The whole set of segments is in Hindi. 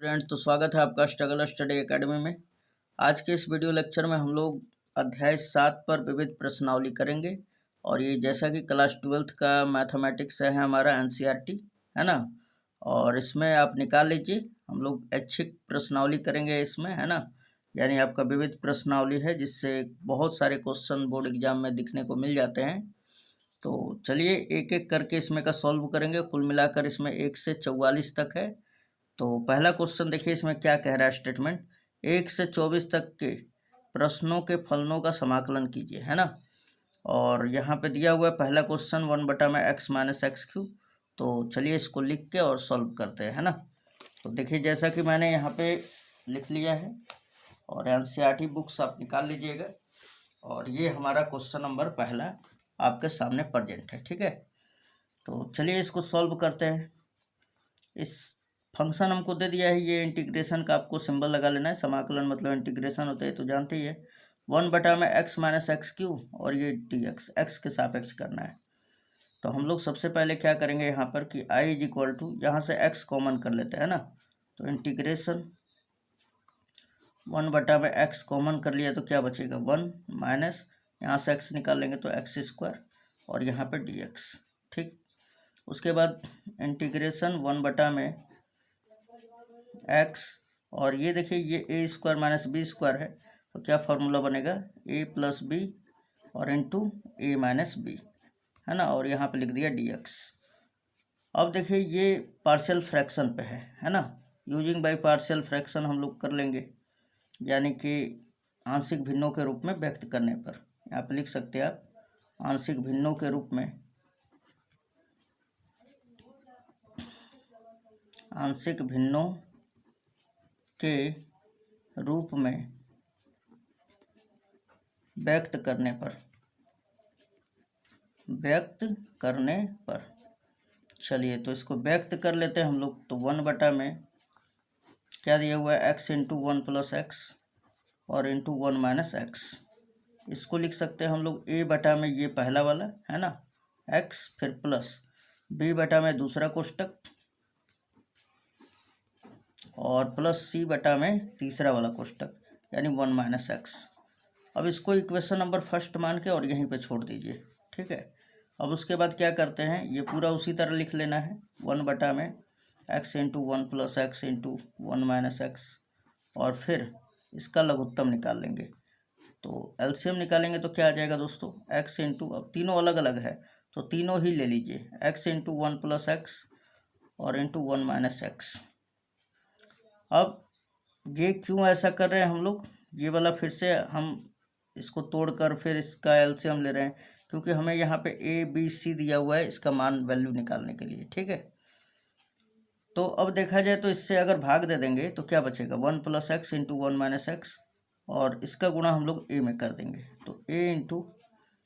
फ्रेंड्स, तो स्वागत है आपका स्ट्रगल स्टडी एकेडमी में। आज के इस वीडियो लेक्चर में हम लोग अध्याय 7 पर विविध प्रश्नावली करेंगे। और ये जैसा कि क्लास 12th का मैथमेटिक्स है हमारा एनसीईआरटी, है ना। और इसमें आप निकाल लीजिए, हम लोग ऐच्छिक प्रश्नावली करेंगे इसमें, है ना। यानी आपका विविध प्रश्नावली है जिससे बहुत सारे क्वेश्चन बोर्ड एग्जाम में दिखने को मिल जाते हैं। तो चलिए एक एक करके इसमें का सॉल्व करेंगे। कुल मिलाकर इसमें 1 से 44 तक है। तो पहला क्वेश्चन देखिए इसमें क्या कह रहा है स्टेटमेंट। 1 से 24 तक के प्रश्नों के फलनों का समाकलन कीजिए, है ना। और यहाँ पे दिया हुआ है पहला question 1/x minus x cube. तो चलिए इसको लिख के और सॉल्व करते हैं, है ना। तो देखिए जैसा कि मैंने यहाँ पे लिख लिया है और एनसीईआरटी बुक्स आप निकाल लीजिएगा। और ये हमारा क्वेश्चन नंबर पहला आपके सामने प्रेजेंट है, ठीक है। तो चलिए इसको सॉल्व करते हैं। इस फंक्शन हमको दे दिया है, ये इंटीग्रेशन का आपको सिंबल लगा लेना है। समाकलन मतलब इंटीग्रेशन होता है तो जानते ही है। 1/x माइनस एक्स क्यूब और ये dx x के सापेक्ष करना है। तो हम लोग सबसे पहले क्या करेंगे यहाँ पर कि i इज इक्वल टू, यहाँ से x कॉमन कर लेते हैं ना। तो इंटीग्रेशन 1/x कॉमन कर लिया तो क्या बचेगा 1 माइनस, यहाँ से x निकाल लेंगे तो x स्क्वायर और यहाँ पे dx, ठीक। उसके बाद इंटीग्रेशन 1 में x और ये देखिए ये a square minus B square है। तो क्या फार्मूला बनेगा a प्लस बी और इंटू ए माइनस बी, है ना। और यहाँ पे लिख दिया dx। अब देखिए ये पार्शियल फ्रैक्शन पे है ना। यूजिंग बाय पार्शियल फ्रैक्शन हम लोग कर लेंगे, यानी कि आंशिक भिन्नों के रूप में व्यक्त करने पर। यहाँ पे लिख सकते हैं आप आंशिक भिन्नों के रूप में, आंशिक भिन्नों के रूप में व्यक्त करने पर, चलिए तो इसको व्यक्त कर लेते हैं हम लोग। तो 1 में क्या दिया हुआ है x इंटू 1 प्लस एक्स और इंटू 1 माइनस एक्स। इसको लिख सकते हैं हम लोग a में ये पहला वाला, है ना, x, फिर प्लस b में दूसरा कोष्टक और प्लस c में तीसरा वाला कोष्टक, यानी 1 माइनस एक्स। अब इसको इक्वेशन नंबर फर्स्ट मान के और यहीं पे छोड़ दीजिए, ठीक है। अब उसके बाद क्या करते हैं, ये पूरा उसी तरह लिख लेना है। 1 में x into 1 plus x into 1 minus x और फिर इसका लघुत्तम निकाल लेंगे। तो एलसीएम निकालेंगे तो क्या आ जाएगा दोस्तों, x इंटू, अब तीनों अलग अलग है तो तीनों ही ले लीजिए, x इंटू 1 प्लस एक्स और इंटू 1 माइनस एक्स। अब ये क्यों ऐसा कर रहे हैं हम लोग, ये वाला फिर से हम इसको तोड़कर फिर इसका एलसीएम ले रहे हैं, क्योंकि हमें यहाँ पे ए बी सी दिया हुआ है इसका मान वैल्यू निकालने के लिए, ठीक है। तो अब देखा जाए तो इससे अगर भाग दे देंगे तो क्या बचेगा 1 plus x into 1 minus x और इसका गुणा हम लोग ए में कर देंगे। तो A into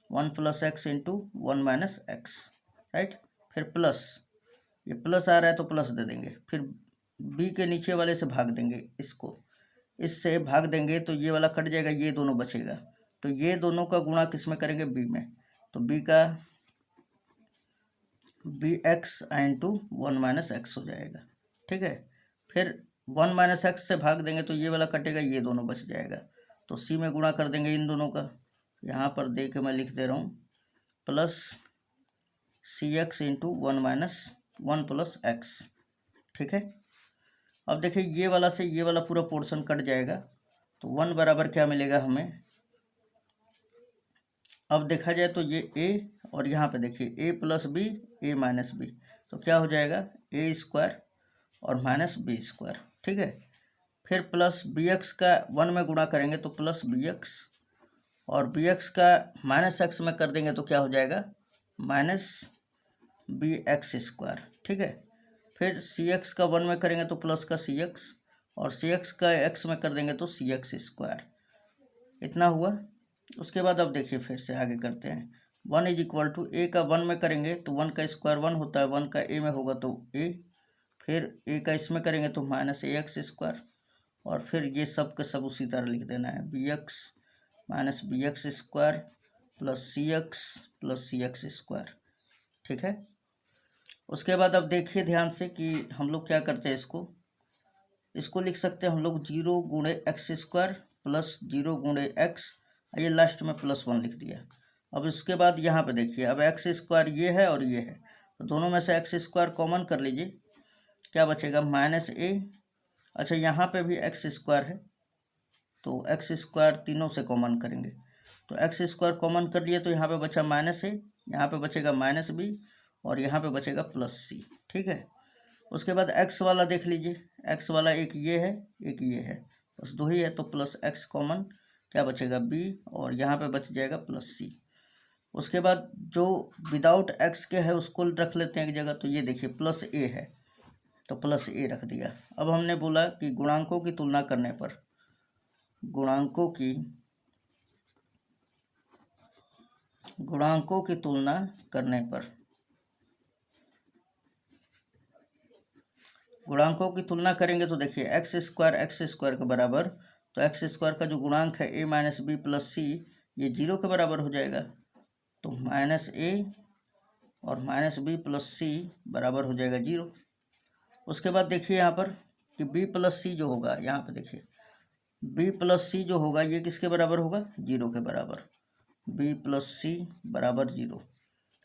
1 plus x into 1 minus x, right. फिर प्लस, ये प्लस आ रहा है तो प्लस दे देंगे, फिर बी के नीचे वाले से भाग देंगे, इससे भाग देंगे तो ये वाला कट जाएगा, ये दोनों बचेगा। तो ये दोनों का गुणा किस में करेंगे, बी में। तो बी का B X into 1 minus X हो जाएगा, ठीक है। फिर 1 माइनस एक्स से भाग देंगे तो ये वाला कटेगा, ये दोनों बच जाएगा। तो सी में गुणा कर देंगे इन दोनों का, यहाँ पर दे के मैं लिख दे रहा हूँ plus C x into 1 minus 1 plus x, ठीक है। अब देखिए ये वाला से ये वाला पूरा पोर्शन कट जाएगा तो 1 बराबर क्या मिलेगा हमें। अब देखा जाए तो ये a और यहाँ पे देखिए a plus B A minus B, तो क्या हो जाएगा ए स्क्वायर और माइनस बी स्क्वायर, ठीक है। फिर प्लस बी एक्स का 1 में गुणा करेंगे तो प्लस बी एक्स और बी एक्स का माइनस एक्स में कर देंगे तो क्या हो जाएगा माइनस बी एक्स स्क्वायर, ठीक है। फिर सी एक्स का 1 में करेंगे तो प्लस का सी एक्स और सी एक्स का एक्स में कर देंगे तो सी एक्स स्क्वायर, इतना हुआ। उसके बाद अब देखिए फिर से आगे करते हैं। 1 इज इक्वल टू ए का 1 में करेंगे तो 1 का स्क्वायर 1 होता है, 1 का ए में होगा तो ए, फिर ए का इसमें करेंगे तो माइनस ए एक्स स्क्वायर और फिर ये सब के सब उसी तरह लिख देना है, B x minus B x square plus C x square, ठीक है। उसके बाद अब देखिए ध्यान से कि हम लोग क्या करते हैं, इसको इसको लिख सकते हैं हम लोग 0 गुणे एक्स स्क्वायर प्लस 0 गुणे एक्स, ये लास्ट में +1 लिख दिया। अब इसके बाद यहाँ पे देखिए, अब एक्स स्क्वायर ये है और ये है, तो दोनों में से एक्स स्क्वायर कॉमन कर लीजिए, क्या बचेगा -a। अच्छा यहाँ पे भी एक्स स्क्वायर है, तो एक्स स्क्वायर तीनों से कॉमन करेंगे, तो एक्स स्क्वायर कॉमन कर लिए तो यहाँ पे बचा -a, यहाँ पे बचेगा -b और यहाँ पे बचेगा +c। ठीक है, उसके बाद एक्स वाला देख लीजिए, एक्स वाला एक ये है एक ये है, बस दो ही है, तो +x कॉमन, क्या बचेगा b और यहाँ पे बच जाएगा +c। उसके बाद जो विदाउट x के है उसको रख लेते हैं एक जगह, तो ये देखिए +a है, तो +a रख दिया। अब हमने बोला कि गुणांकों की तुलना करने पर, गुणांकों की तुलना करने पर, गुणांकों की तुलना करेंगे तो देखिए एक्स स्क्वायर के बराबर, तो एक्स स्क्वायर का जो गुणांक है a - b + c, ये 0 के बराबर हो जाएगा, तो -a और -b + c बराबर हो जाएगा 0। उसके बाद देखिए यहाँ पर कि b + c जो होगा, यहाँ पे देखिए b + c जो होगा ये किसके बराबर होगा, 0 के बराबर, b + c बराबर 0।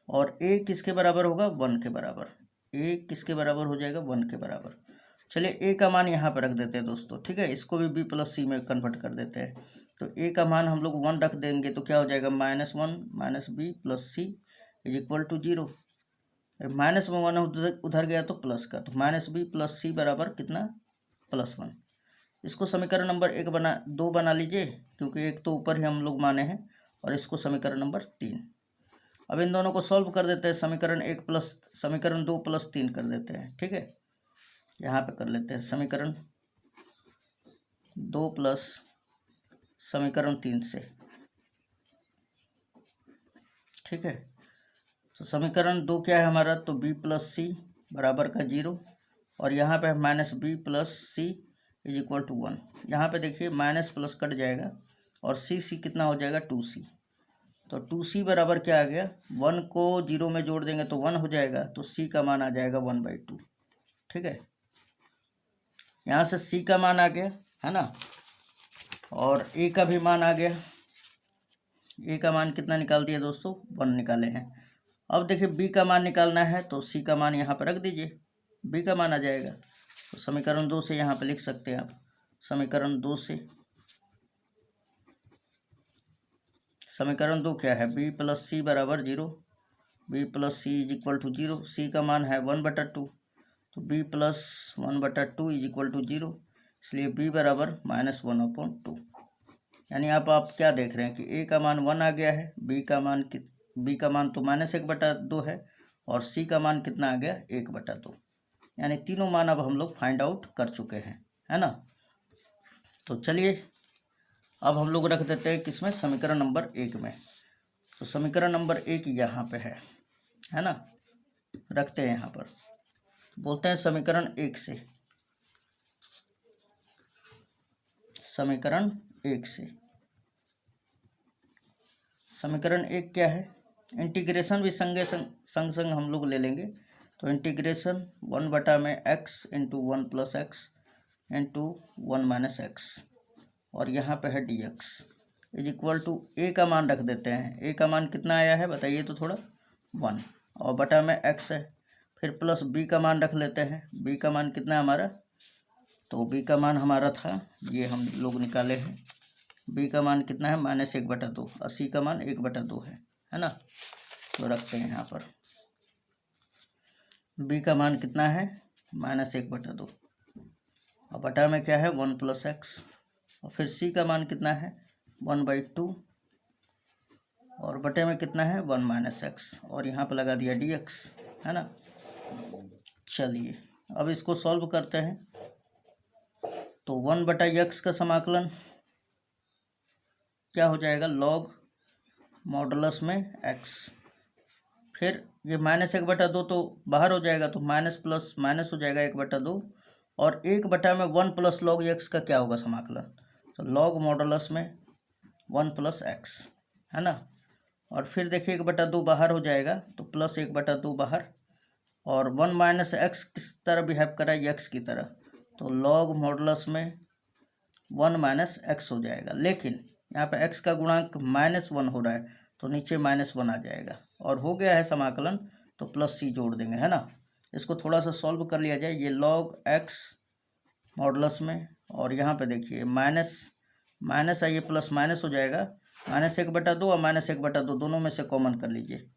और a किसके बराबर होगा, 1 के बराबर, a किसके बराबर हो जाएगा, 1 के बराबर। चलिए a का मान यहाँ पर रख देते हैं दोस्तों, ठीक है, इसको भी b + c में कन्वर्ट कर देते हैं, तो a का मान हम लोग 1 रख देंगे, तो क्या हो जाएगा -1 - b + c = 0। माइनस में 1 उधर गया तो प्लस का, तो -b + c बराबर कितना, +1। इसको समीकरण नंबर 2 बना लीजिए, क्योंकि एक तो ऊपर ही हम लोग माने हैं, और इसको समीकरण नंबर 3। अब इन दोनों को सॉल्व कर देते हैं, समीकरण 2 + 3 कर देते हैं। ठीक है, यहाँ पे कर लेते हैं समीकरण 2 प्लस समीकरण 3 से। ठीक है, तो समीकरण 2 क्या है हमारा, तो b + c बराबर का 0, और यहाँ पे -b + c = 1। यहाँ पे देखिए माइनस प्लस कट जाएगा और c कितना हो जाएगा, 2c। तो 2c बराबर क्या आ गया, 1 को 0 में जोड़ देंगे तो 1 हो जाएगा, तो c का मान आ जाएगा 1/2। ठीक है, यहाँ से c का मान आ गया है ना, और a का भी मान आ गया। a का मान कितना निकाल दिया दोस्तों, 1 निकाले हैं। अब देखिए b का मान निकालना है, तो c का मान यहाँ पर रख दीजिए, b का मान आ जाएगा। तो समीकरण 2 से यहाँ पे लिख सकते हैं आप, समीकरण 2 से, समीकरण 2 क्या है, b + c बराबर 0, b + c = 0, c का मान है 1/2, तो b + 1/2 = 0, इसलिए b बराबर -1/2। यानी आप क्या देख रहे हैं कि a का मान 1 आ गया है, b का मान तो -1/2 है, और c का मान कितना आ गया, 1/2। यानी तीनों मान अब हम लोग फाइंड आउट कर चुके हैं, है ना। तो चलिए अब हम लोग रख देते हैं किसमें, समीकरण नंबर 1 में। तो समीकरण नंबर 1 यहाँ पे है ना, रखते हैं यहाँ पर, बोलते हैं समीकरण 1 से, समीकरण 1 से। समीकरण 1 क्या है, इंटीग्रेशन भी संग हम लोग ले लेंगे, तो इंटीग्रेशन 1/x × 1 + x × 1 - x, और यहाँ पे है dx = a का मान रख देते हैं। a का मान कितना आया है बताइए तो थोड़ा, 1, और बटा में x है, फिर प्लस b का मान रख लेते हैं। b का मान कितना है हमारा, तो b का मान हमारा था, ये हम लोग निकाले हैं, b का मान कितना है, -1/2, और c का मान 1/2 है ना। तो रखते हैं यहाँ पर, b का मान कितना है, -1/2, और बटा में क्या है, 1 + x, और फिर c का मान कितना है, 1/2, और बटे में कितना है, 1 - x, और यहाँ पर लगा दिया dx, है ना। चलिए अब इसको सॉल्व करते हैं, तो 1/x का समाकलन क्या हो जाएगा, log मॉडुलस में x, फिर ये -1/2 तो बाहर हो जाएगा, तो माइनस प्लस माइनस हो जाएगा 1/2, और 1/में 1 + log x का क्या होगा समाकलन, तो log मॉडुलस में 1 + x, है ना। और फिर देखिए 1/2 बाहर हो जाएगा, तो +1/2 बाहर, और 1 - x किस तरह बिहेव करा है, x की तरह, तो लॉग मॉडुलस में 1 माइनस एक्स हो जाएगा, लेकिन यहाँ पे x का गुणांक -1 हो रहा है तो नीचे -1 आ जाएगा और हो गया है समाकलन, तो प्लस सी जोड़ देंगे, है ना। इसको थोड़ा सा सॉल्व कर लिया जाए। ये लॉग x मॉडुलस में, और यहाँ पे देखिए माइनस आइए प्लस माइनस हो जाएगा, -1/2 और -1/2 दोनों में से कॉमन कर लीजिए।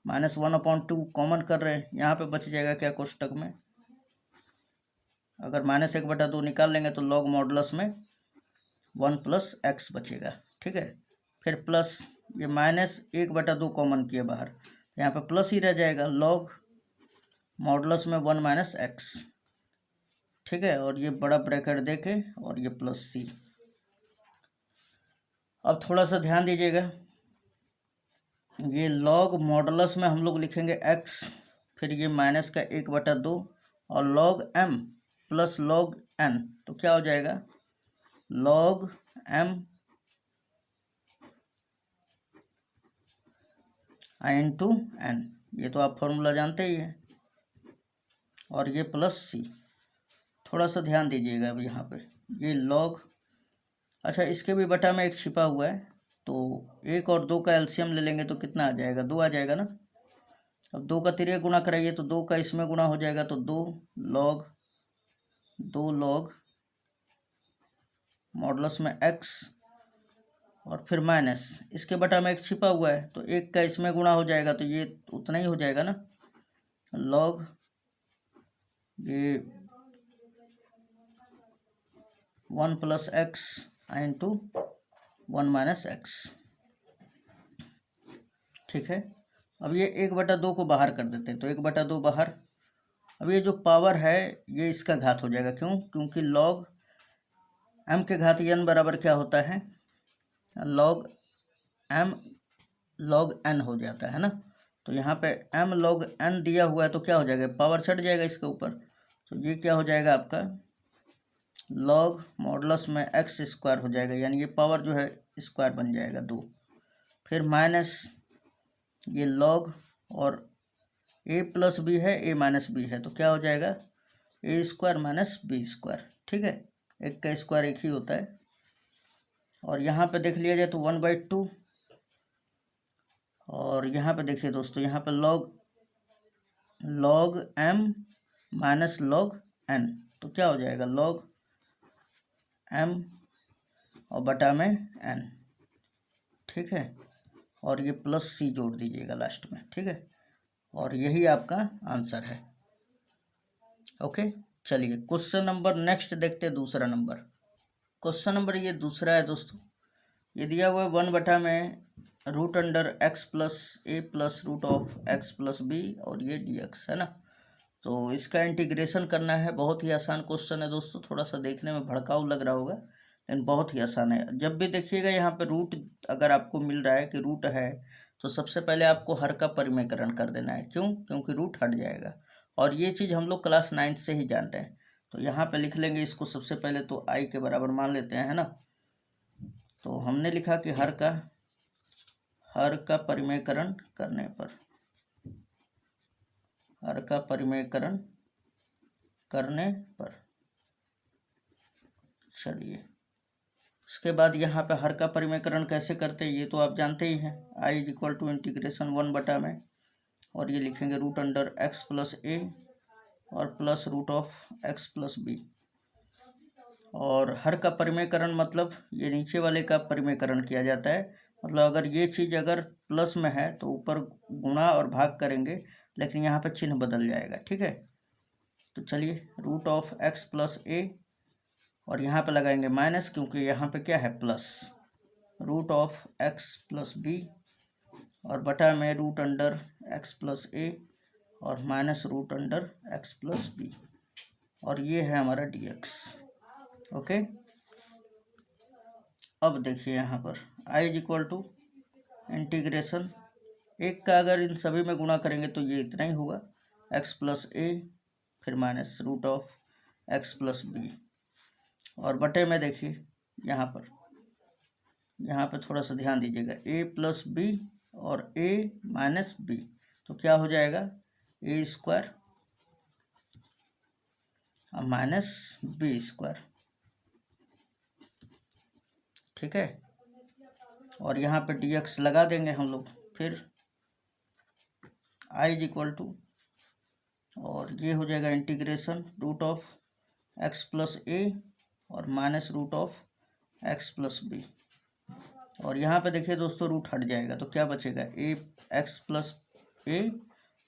-1/2 कॉमन कर रहे हैं, यहाँ पे बच जाएगा क्या कोष्टक में, अगर -1/2 निकाल लेंगे तो लॉग मॉडुलस में 1 + x बचेगा, ठीक है। फिर प्लस ये -1/2 कॉमन किए बाहर, यहाँ पे प्लस ही रह जाएगा, लॉग मॉडुलस में 1 - x, ठीक है। और ये बड़ा ब्रैकेट देके और ये प्लस सी। अब थोड़ा सा ध्यान दीजिएगा, ये लॉग मॉडुलस में हम लोग लिखेंगे x, फिर ये माइनस का 1/2 और log m plus log n, तो क्या हो जाएगा लॉग m इंटू n, ये तो आप फॉर्मूला जानते ही हैं, और ये प्लस सी। थोड़ा सा ध्यान दीजिएगा अब यहाँ पे ये लॉग, अच्छा इसके भी बटा में एक छिपा हुआ है, तो 1 और 2 का एलसीएम ले लेंगे तो कितना आ जाएगा, 2 आ जाएगा ना। अब 2 का तिर्यक गुणा कराइए तो 2 का इसमें गुणा हो जाएगा, तो 2 लॉग मॉडुलस में x और फिर माइनस, इसके बटा में एक छिपा हुआ है तो 1 का इसमें गुणा हो जाएगा, तो ये उतना ही हो जाएगा ना, लॉग ये 1 + x इंटू 1 - x, ठीक है। अब ये 1/2 को बाहर कर देते हैं, तो 1/2 बाहर। अब ये जो पावर है ये इसका घात हो जाएगा, क्यों, क्योंकि लॉग m के घात n बराबर क्या होता है, लॉग m log n हो जाता है ना। तो यहाँ पे m log n दिया हुआ है तो क्या हो जाएगा, पावर चढ़ जाएगा इसके ऊपर, तो ये क्या हो जाएगा आपका लॉग मॉडुलस में x² हो जाएगा, यानी ये पावर जो है स्क्वायर बन जाएगा 2। फिर माइनस ये लॉग, और a + b है, a - b है, तो क्या हो जाएगा a² - b², ठीक है। एक का स्क्वायर एक ही होता है। और यहाँ पे देख लिया जाए तो 1/2, और यहाँ पे देखिए दोस्तों, यहाँ पे log m - log n, तो क्या हो जाएगा log m और बटा में n, ठीक है। और ये प्लस सी जोड़ दीजिएगा लास्ट में, ठीक है। और यही आपका आंसर है। ओके, चलिए क्वेश्चन नंबर नेक्स्ट देखते हैं, दूसरा नंबर। क्वेश्चन नंबर ये दूसरा है दोस्तों, ये दिया हुआ है 1 में √x + a + √x + b और ये dx है ना। तो इसका इंटीग्रेशन करना है, बहुत ही आसान क्वेश्चन है दोस्तों, थोड़ा सा देखने में भड़काऊ लग रहा होगा लेकिन बहुत ही आसान है। जब भी देखिएगा यहाँ पे रूट अगर आपको मिल रहा है कि रूट है, तो सबसे पहले आपको हर का परिमेयकरण कर देना है, क्यों, क्योंकि रूट हट जाएगा, और ये चीज़ हम लोग क्लास 9 से ही जानते हैं। तो यहाँ पे लिख लेंगे इसको, सबसे पहले तो i के बराबर मान लेते हैं, है ना। तो हमने लिखा कि हर का परिमेयकरण करने पर, हर का परिमेयकरण करने पर, चलिए इसके बाद यहाँ पे हर का परिमेयकरण कैसे करते हैं ये तो आप जानते ही हैं, i = इंटीग्रेशन 1 में, और ये लिखेंगे √x + a और प्लस √x + b। और हर का परिमेयकरण मतलब ये नीचे वाले का परिमेयकरण किया जाता है, मतलब अगर ये चीज़ अगर प्लस में है तो ऊपर गुणा और भाग करेंगे, लेकिन यहाँ पे चिन्ह बदल जाएगा, ठीक है। तो चलिए √x + a, और यहाँ पे लगाएंगे माइनस, क्योंकि यहाँ पे क्या है प्लस, √x + b और बटा में √x + a और माइनस √x + b, और ये है हमारा dx। ओके, अब देखिए यहाँ पर i = इंटीग्रेशन 1 का अगर इन सभी में गुणा करेंगे तो ये इतना ही होगा, x + a फिर माइनस √x + b, और बटे में देखिए यहाँ पे थोड़ा सा ध्यान दीजिएगा, a + b और a - b, तो क्या हो जाएगा a² माइनस बी स्क्वायर, ठीक है। और यहाँ पे डी एक्स लगा देंगे हम लोग, फिर आई इज इक्वल टू, और ये हो जाएगा integration root of x plus A और minus root of x plus B. और यहाँ पे देखिए दोस्तों रूट हट जाएगा तो क्या बचेगा, ए एक्स प्लस ए,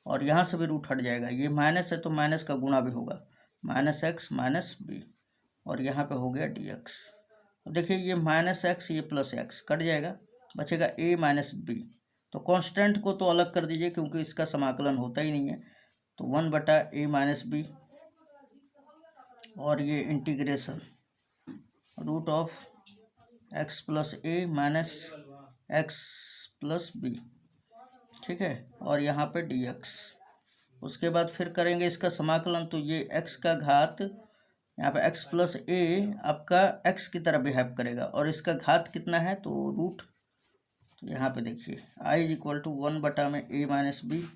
और यहाँ से भी रूट हट जाएगा, ये माइनस है तो माइनस का गुणा भी होगा, माइनस एक्स माइनस बी, और यहाँ पे हो गया डी एक्स। तो देखिए ये माइनस एक्स ये प्लस एक्स कट जाएगा, बचेगा ए माइनस बी। तो कांस्टेंट को तो अलग कर दीजिए क्योंकि इसका समाकलन होता ही नहीं है, तो 1/a माइनस बी, और ये integration root of x plus A minus X plus B, ठीक है। और यहाँ पे डी एक्स, उसके बाद फिर करेंगे इसका समाकलन, तो ये एक्स का घात, यहाँ पे एक्स प्लस ए आपका एक्स की तरह बिहेव करेगा, और इसका घात कितना है तो रूट, तो यहाँ पे देखिए आई इज इक्वल टू 1/में ए माइनस बी,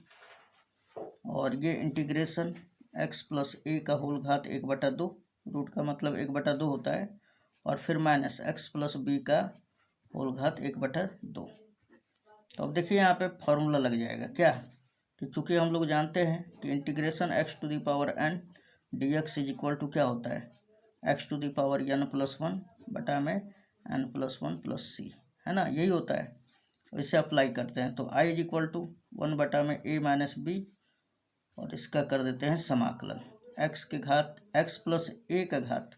और ये इंटीग्रेशन एक्स प्लस ए का होल घात 1/2, रूट का मतलब 1/2 होता है, और फिर माइनस एक्स प्लस बी का होल घात 1/2। तो अब देखिए यहाँ पे फॉर्मूला लग जाएगा क्या, कि चूँकि हम लोग जानते हैं कि integration x to the power n d x is equal to क्या होता है, x to the power n plus 1/में एन प्लस 1 प्लस सी, है ना, यही होता है। इसे अप्लाई करते हैं, तो आई इज इक्वल टू 1/में ए माइनस बी, और इसका कर देते हैं समाकलन, एक्स के घात एक्स प्लस ए का घात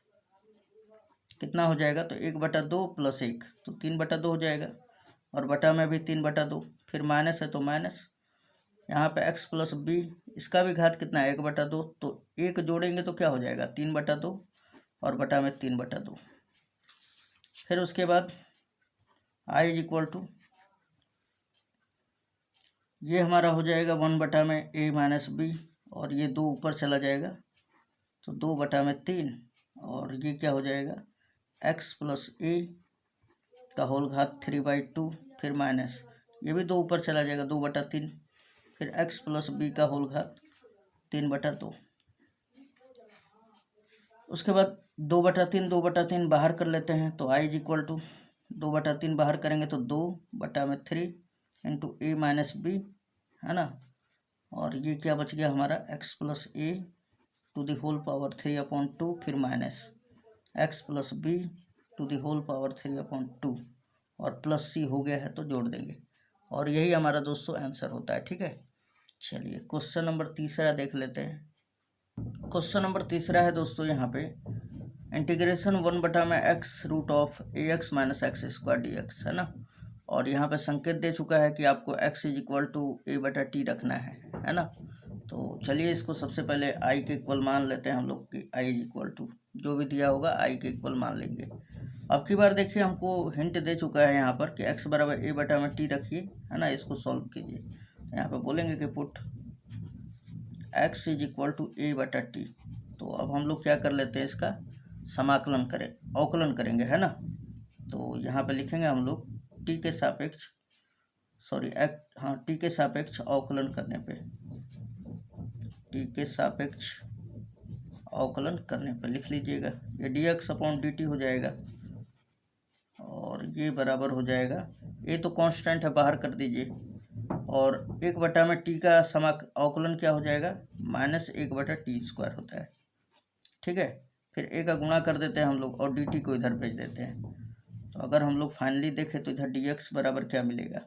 कितना हो जाएगा, तो 1/2 प्लस 1 तो 3/2 हो जाएगा, और बटा में भी 3/2, फिर माइनस है तो माइनस, यहाँ पे एक्स प्लस बी इसका भी घात कितना है 1/2, तो 1 जोड़ेंगे तो क्या हो जाएगा 3/2, और बटा में 3/2। फिर उसके बाद आई इज इक्वल टू, ये हमारा हो जाएगा 1/में ए माइनस बी, और ये 2 ऊपर चला जाएगा तो 2/3, और ये क्या हो जाएगा एक्स प्लस ए का होल घात 3/2, फिर माइनस ये भी 2 ऊपर चला जाएगा 2/3, फिर एक्स प्लस बी का होल घात 3/2। उसके बाद 2/3 बाहर कर लेते हैं, तो आई इज इक्वल टू 2/3 बाहर करेंगे तो 2/3 इंटू ए माइनस बी, है ना, और ये क्या बच गया हमारा X plus A to the whole power 3/2, फिर minus X plus B to the whole power 3/2, और प्लस सी हो गया है तो जोड़ देंगे, और यही हमारा दोस्तों आंसर होता है, ठीक है। चलिए क्वेश्चन नंबर तीसरा देख लेते हैं। क्वेश्चन नंबर तीसरा है दोस्तों यहाँ पे, इंटीग्रेशन 1/में x root of A x minus x square d x, है ना, और यहाँ पे संकेत दे चुका है कि आपको x is equal to a/t रखना है ना। तो चलिए इसको सबसे पहले i के इक्वल मान लेते हैं हम लोग, कि i इज इक्वल टू जो भी दिया होगा i के इक्वल मान लेंगे। अब की बार देखिए हमको हिंट दे चुका है यहाँ पर कि x बराबर a/t रखिए, है ना, इसको सॉल्व कीजिए। तो यहाँ पर बोलेंगे कि put x is equal to a/t। तो अब हम लोग क्या कर लेते हैं, इसका समाकलन करें, अवकलन करेंगे, है ना। तो यहाँ पे लिखेंगे हम लोग टी के सापेक्ष, टी के सापेक्ष अवकलन करने पे, टी के सापेक्ष अवकलन करने पे लिख लीजिएगा, ये dx/dt हो जाएगा, और ये बराबर हो जाएगा, ये तो कांस्टेंट है बाहर कर दीजिए, और 1/में टी का अवकलन क्या हो जाएगा, -1/t² होता है, ठीक है। फिर a का गुणा कर देते हैं हम लोग, और dt को इधर भेज देते हैं। तो अगर हम लोग फाइनली देखें तो इधर dx बराबर क्या मिलेगा,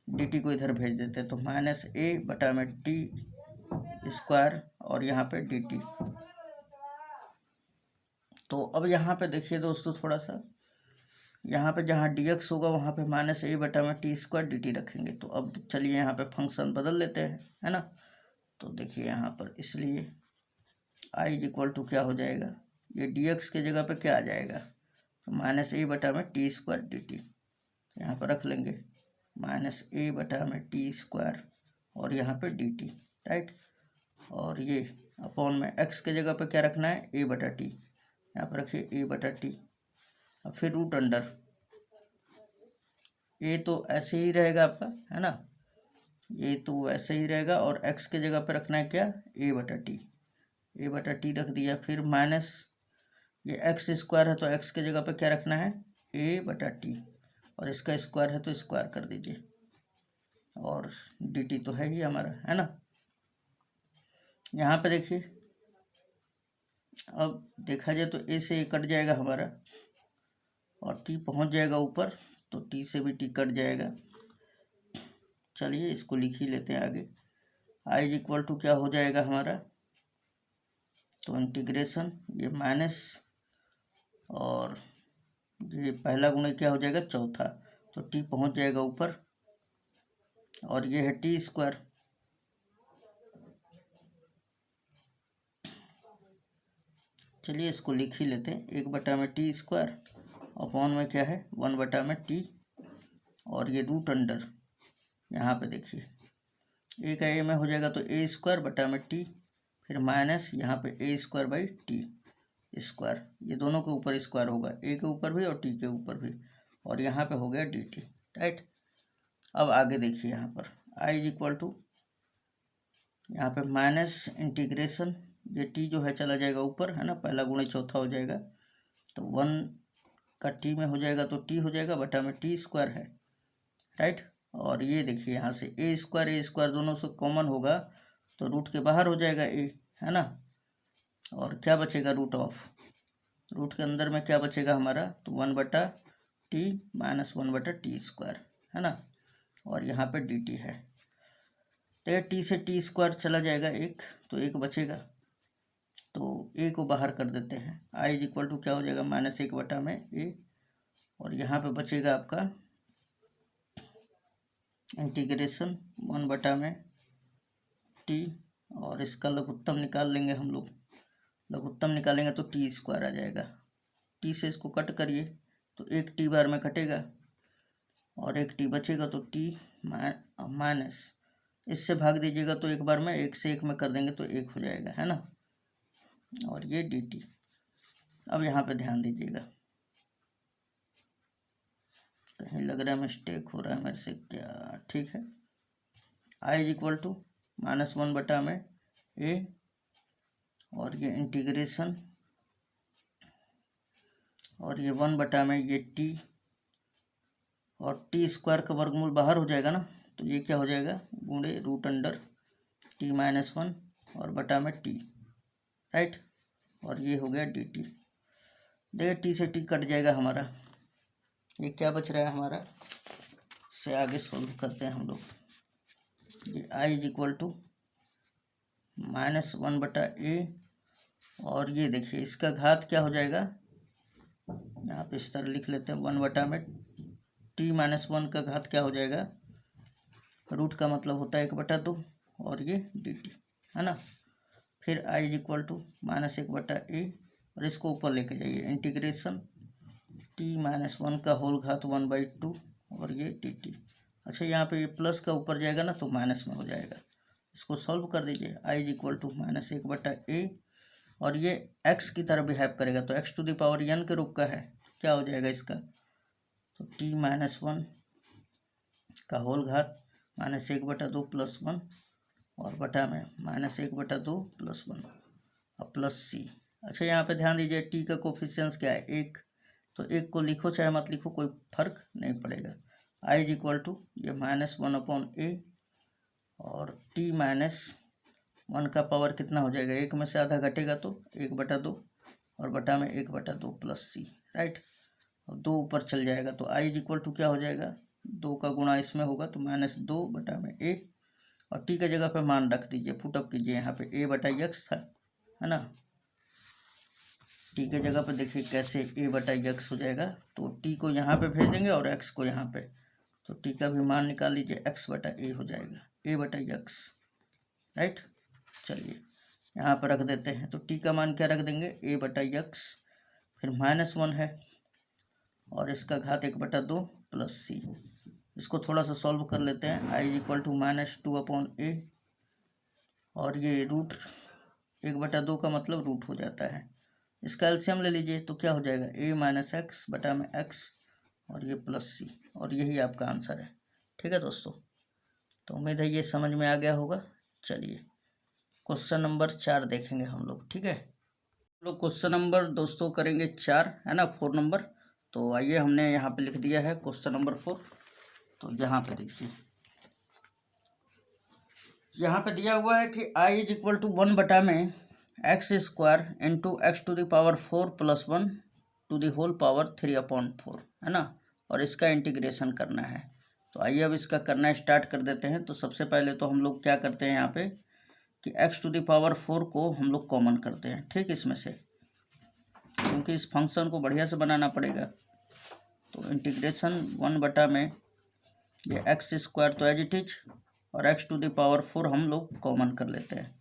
dt को इधर भेज देते हैं, तो -a/t², और यहाँ पे dt। तो अब यहाँ पे देखिए दोस्तों थोड़ा सा, यहाँ पे जहाँ dx होगा वहाँ पे -a/t² dt रखेंगे। तो अब चलिए यहाँ पे फंक्शन बदल लेते हैं, है ना। तो देखिए यहाँ पर, इसलिए i इज इक्वल टू क्या हो जाएगा, ये dx के जगह पे क्या आ जाएगा, तो -a/t² dt, यहाँ पर रख लेंगे -a/t², और यहाँ पे dt, राइट। और ये अपॉन में x के जगह पे क्या रखना है, a/t, यहाँ पर रखिए a/t, और फिर रूट अंडर, ये तो ऐसे ही रहेगा आपका, है ना, ये तो ऐसे ही रहेगा, और x के जगह पे रखना है क्या, a/t, ए बटा टी रख दिया, फिर माइनस ये एक्स स्क्वायर है तो एक्स के जगह पे क्या रखना है, ए बटा टी, और इसका स्क्वायर है तो स्क्वायर कर दीजिए, और डी टी तो है ही हमारा, है ना। यहाँ पे देखिए, अब देखा जाए तो ए से ए कट जाएगा हमारा, और टी पहुँच जाएगा ऊपर, तो टी से भी टी कट जाएगा। चलिए इसको लिख ही लेते हैं आगे। आई इज इक्वल टू क्या हो जाएगा हमारा, तो इंटीग्रेशन ये माइनस, और ये पहला गुणा क्या हो जाएगा, चौथा, तो टी पहुंच जाएगा ऊपर, और ये है टी स्क्वायर, चलिए इसको लिख ही लेते हैं, 1 बटा में टी स्क्वायर अपॉन में क्या है 1 बटा में टी, और ये रूट अंडर यहाँ पे देखिए ए का ए में हो जाएगा तो ए स्क्वायर बटा में टी, फिर माइनस यहाँ पे ए स्क्वायर बाई टी स्क्वायर, ये दोनों के ऊपर स्क्वायर होगा, ए के ऊपर भी और टी के ऊपर भी, और यहाँ पे हो गया डी टी, राइट। अब आगे देखिए यहाँ पर आई इज इक्वल टू यहाँ पे माइनस इंटीग्रेशन, ये टी जो है चला जाएगा ऊपर, है ना, पहला गुणे चौथा हो जाएगा, तो 1 का टी में हो जाएगा तो टी हो जाएगा बटा में टी स्क्वायर है, राइट। और ये देखिए यहाँ से ए स्क्वायर दोनों से कॉमन होगा तो रूट के बाहर हो जाएगा ए, है ना, और क्या बचेगा रूट ऑफ, रूट के अंदर में क्या बचेगा हमारा, तो 1/t माइनस 1/t स्क्वायर, है ना, और यहाँ पे डी टी है, तो ये टी से टी स्क्वायर चला जाएगा एक, तो एक बचेगा, तो ए को बाहर कर देते हैं, आई इज इक्वल टू क्या हो जाएगा -1 बटा में ए, और यहाँ पे बचेगा आपका इंटीग्रेशन 1 बटा में टी, और इसका लघुत्तम निकाल लेंगे हम लोग, लघुत्तम निकालेंगे तो टी स्क्वायर आ जाएगा, टी से इसको कट करिए तो एक टी बार में कटेगा, और एक टी बचेगा तो टी माइनस, इससे भाग दीजिएगा तो एक बार में, एक से एक में कर देंगे तो एक हो जाएगा, है ना, और ये डी टी। अब यहाँ पे ध्यान दीजिएगा, कहीं लग रहा है मिस्टेक हो रहा है मेरे से क्या, ठीक है। आई इज इक्वल टू -1 बटा में ए, और ये इंटीग्रेशन, और ये 1 बटा में ये टी, और टी स्क्वायर का वर्गमूल बाहर हो जाएगा ना, तो ये क्या हो जाएगा गुणे रूट अंडर टी माइनस 1 और बटा में टी, राइट, और ये हो गया डी टी। देखिए टी से टी कट जाएगा हमारा, ये क्या बच रहा है हमारा, से आगे सोल्व करते हैं हम लोग। ये आई इज इक्वल टू -1 बटा ए, और ये देखिए इसका घात क्या हो जाएगा, यहाँ पे इस तरह लिख लेते हैं, 1 बटा में टी माइनस 1 का घात क्या हो जाएगा, रूट का मतलब होता है 1/2, और ये डी टी, है ना। फिर आई इज इक्वल टू -1 बटा ए, और इसको ऊपर लेके जाइए, इंटीग्रेशन टी माइनस 1 का होल घात 1/2, और ये डी टी। अच्छा यहाँ पे ये प्लस का ऊपर जाएगा ना तो माइनस में हो जाएगा, इसको सॉल्व कर दीजिए, आई इज इक्वल टू -1 बटा ए, और ये x की तरह बिहेव करेगा तो x⁴n के रूप का है, क्या हो जाएगा इसका, तो t माइनस 1 का होल घात -1/2 + 1, और बटा में -1/2 + 1 और प्लस सी। अच्छा यहाँ पे ध्यान दीजिए t का कोफिशिएंस क्या है, 1, तो 1 को लिखो चाहे मत लिखो कोई फर्क नहीं पड़ेगा। i इज इक्वल टू ये -1/a, और t माइनस 1 का पावर कितना हो जाएगा, 1 में से आधा घटेगा तो 1/2, और बटा में 1/2 + c, राइट, और 2 ऊपर चल जाएगा तो i इज इक्वल टू क्या हो जाएगा, 2 का गुणा इसमें होगा तो -2 बटा में a, और t का जगह पे मान रख दीजिए, पुटअप कीजिए, यहाँ पे a/x था, है ना, t के जगह पे देखिए कैसे a/x हो जाएगा, तो t को यहाँ पे भेज देंगे और x को यहाँ पे, तो t का भी मान निकाल लीजिए, x/a हो जाएगा, a/x, राइट। चलिए यहाँ पर रख देते हैं, तो t का मान क्या रख देंगे, a/x, फिर -1 है, और इसका घात 1/2 + c, इसको थोड़ा सा सॉल्व कर लेते हैं, i is equal to -2/a, और ये रूट 1/2 का मतलब रूट हो जाता है, इसका एलसीएम ले लीजिए तो क्या हो जाएगा, a - x बटा में x, और ये + c, और यही आपका आंसर है। ठीक है दोस्तों, तो उम्मीद है ये समझ में आ गया होगा। चलिए क्वेश्चन नंबर 4 देखेंगे हम लोग। ठीक है, लोग क्वेश्चन नंबर दोस्तों करेंगे 4, है ना, 4 नंबर। तो आइए, हमने यहाँ पे लिख दिया है क्वेश्चन नंबर 4। तो यहाँ पे देखिए, यहाँ पे दिया हुआ है कि I इज इक्वल टू 1 में x² into x⁴ plus 1 to the whole power 3/4, है ना, और इसका इंटीग्रेशन करना है। तो आइए अब इसका करना स्टार्ट कर देते हैं। तो सबसे पहले तो हम लोग क्या करते हैं यहाँ पे कि x⁴ को हम लोग कॉमन करते हैं, ठीक, इसमें से, क्योंकि इस फंक्शन को बढ़िया से बनाना पड़ेगा। तो इंटीग्रेशन 1 में ये x² तो एज इट इज, और x⁴ हम लोग कॉमन कर लेते हैं।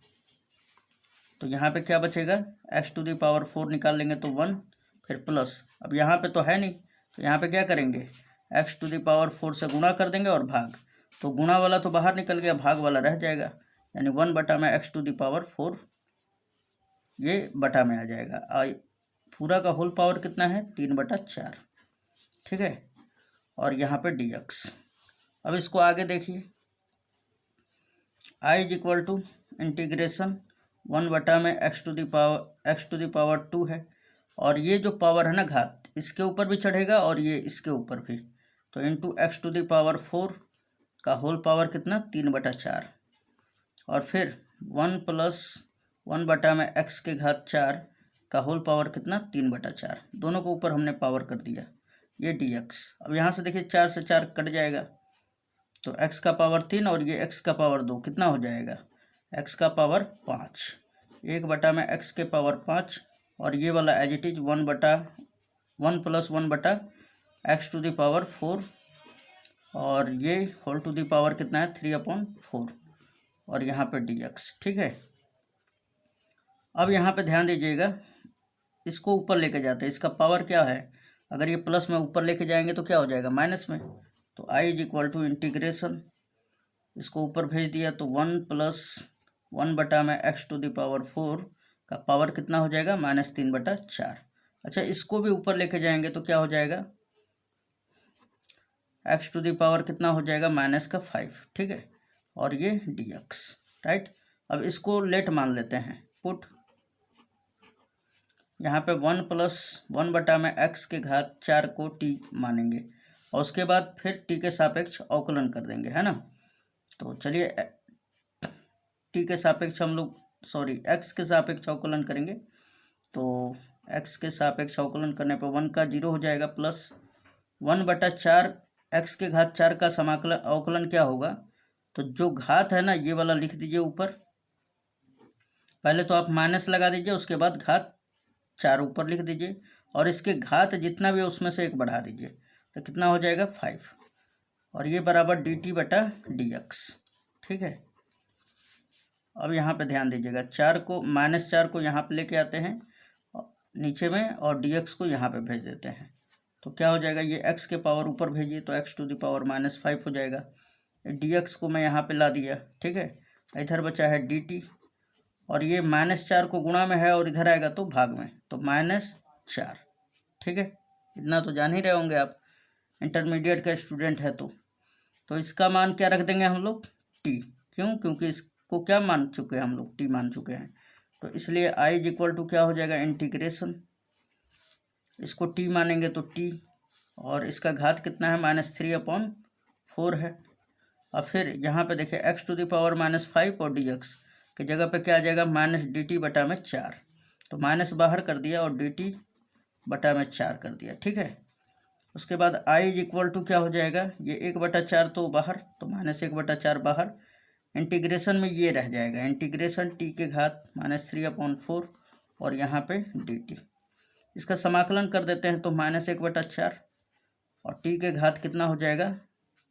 तो यहाँ पे क्या बचेगा, x⁴ निकाल लेंगे तो 1, फिर प्लस, अब यहाँ पे तो है नहीं, तो यहाँ पे क्या करेंगे, x⁴ से गुणा कर देंगे और भाग। तो गुणा वाला तो बाहर निकल गया, भाग वाला रह जाएगा, यानी 1 में x⁴ ये बटा में आ जाएगा। पूरा का होल पावर कितना है, 3/4, ठीक है। और यहाँ पे dx। अब इसको आगे देखिए, I is equal to integration 1 में x⁴ है, और ये जो पावर है ना घात, इसके ऊपर भी चढ़ेगा और ये इसके ऊपर भी, तो इंटू x⁴ का होल पावर कितना, 3/4, और फिर 1 प्लस 1 में x⁴ का होल पावर कितना, 3/4, दोनों को ऊपर हमने पावर कर दिया, ये dx। अब यहाँ से देखिए 4 से 4 कट जाएगा, तो x का पावर 3 और ये x का पावर 2, कितना हो जाएगा, x का पावर 5, 1 में x⁴ और ये वाला as it is 1 plus 1 x⁴, और ये होल टू दी पावर कितना है, 3/4, और यहाँ पे dx, ठीक है। अब यहाँ पे ध्यान दीजिएगा, इसको ऊपर लेके जाते हैं, इसका पावर क्या है, अगर ये प्लस में ऊपर लेके जाएंगे तो क्या हो जाएगा, माइनस में। तो I is equal to integration, इसको ऊपर भेज दिया तो 1 प्लस 1 में x⁴ का पावर कितना हो जाएगा, -3/4। अच्छा, इसको भी ऊपर लेके जाएंगे तो क्या हो जाएगा, x⁴ कितना हो जाएगा, -5, ठीक है, और ये dx, राइट। अब इसको लेट मान लेते हैं, पुट, यहाँ पे 1 प्लस 1 में x⁴ को t मानेंगे, और उसके बाद फिर t के सापेक्ष अवकलन कर देंगे, है ना। तो चलिए t के सापेक्ष हम लोग, सॉरी, x के सापेक्ष अवकलन करेंगे। तो x के सापेक्ष अवकलन करने पर 1 का 0 हो जाएगा, प्लस 1/4 x⁴ का समाकलन अवकलन क्या होगा, तो जो घात है ना ये वाला लिख दीजिए ऊपर, पहले तो आप माइनस लगा दीजिए, उसके बाद घात 4 ऊपर लिख दीजिए, और इसके घात जितना भी है उसमें से 1 बढ़ा दीजिए, तो कितना हो जाएगा, 5, और ये बराबर dt/dx, ठीक है। अब यहाँ पे ध्यान दीजिएगा, -4 को यहाँ पे लेके आते हैं नीचे में, और dx को यहाँ पे भेज देते हैं, तो क्या हो जाएगा, ये x के पावर ऊपर भेजिए तो x⁻⁻5 हो जाएगा। dx को मैं यहाँ पे ला दिया, ठीक है। इधर बचा है dt, और ये -4 को गुणा में है और इधर आएगा तो भाग में, तो -4, ठीक है। इतना तो जान ही रहे होंगे आप, इंटरमीडिएट का स्टूडेंट है तो इसका मान क्या रख देंगे हम लोग, t, क्यों, क्योंकि इसको क्या मान चुके हैं हम लोग, t मान चुके हैं, तो इसलिए I इज इक्वल टू क्या हो जाएगा, इंटीग्रेशन, इसको t मानेंगे तो t, और इसका घात कितना है, -3/4 है। और फिर यहाँ पे देखिए x⁻⁻5 और dx की जगह पे क्या आ जाएगा, -dt/4, तो माइनस बाहर कर दिया और dt/4 कर दिया, ठीक है। उसके बाद I इज इक्वल टू क्या हो जाएगा, ये 1/4 तो बाहर, तो -1/4 बाहर, इंटीग्रेशन में ये रह जाएगा, इंटीग्रेशन t के घात -3/4 और यहाँ पे dt, इसका समाकलन कर देते हैं तो -1/4, और t के घात कितना हो जाएगा,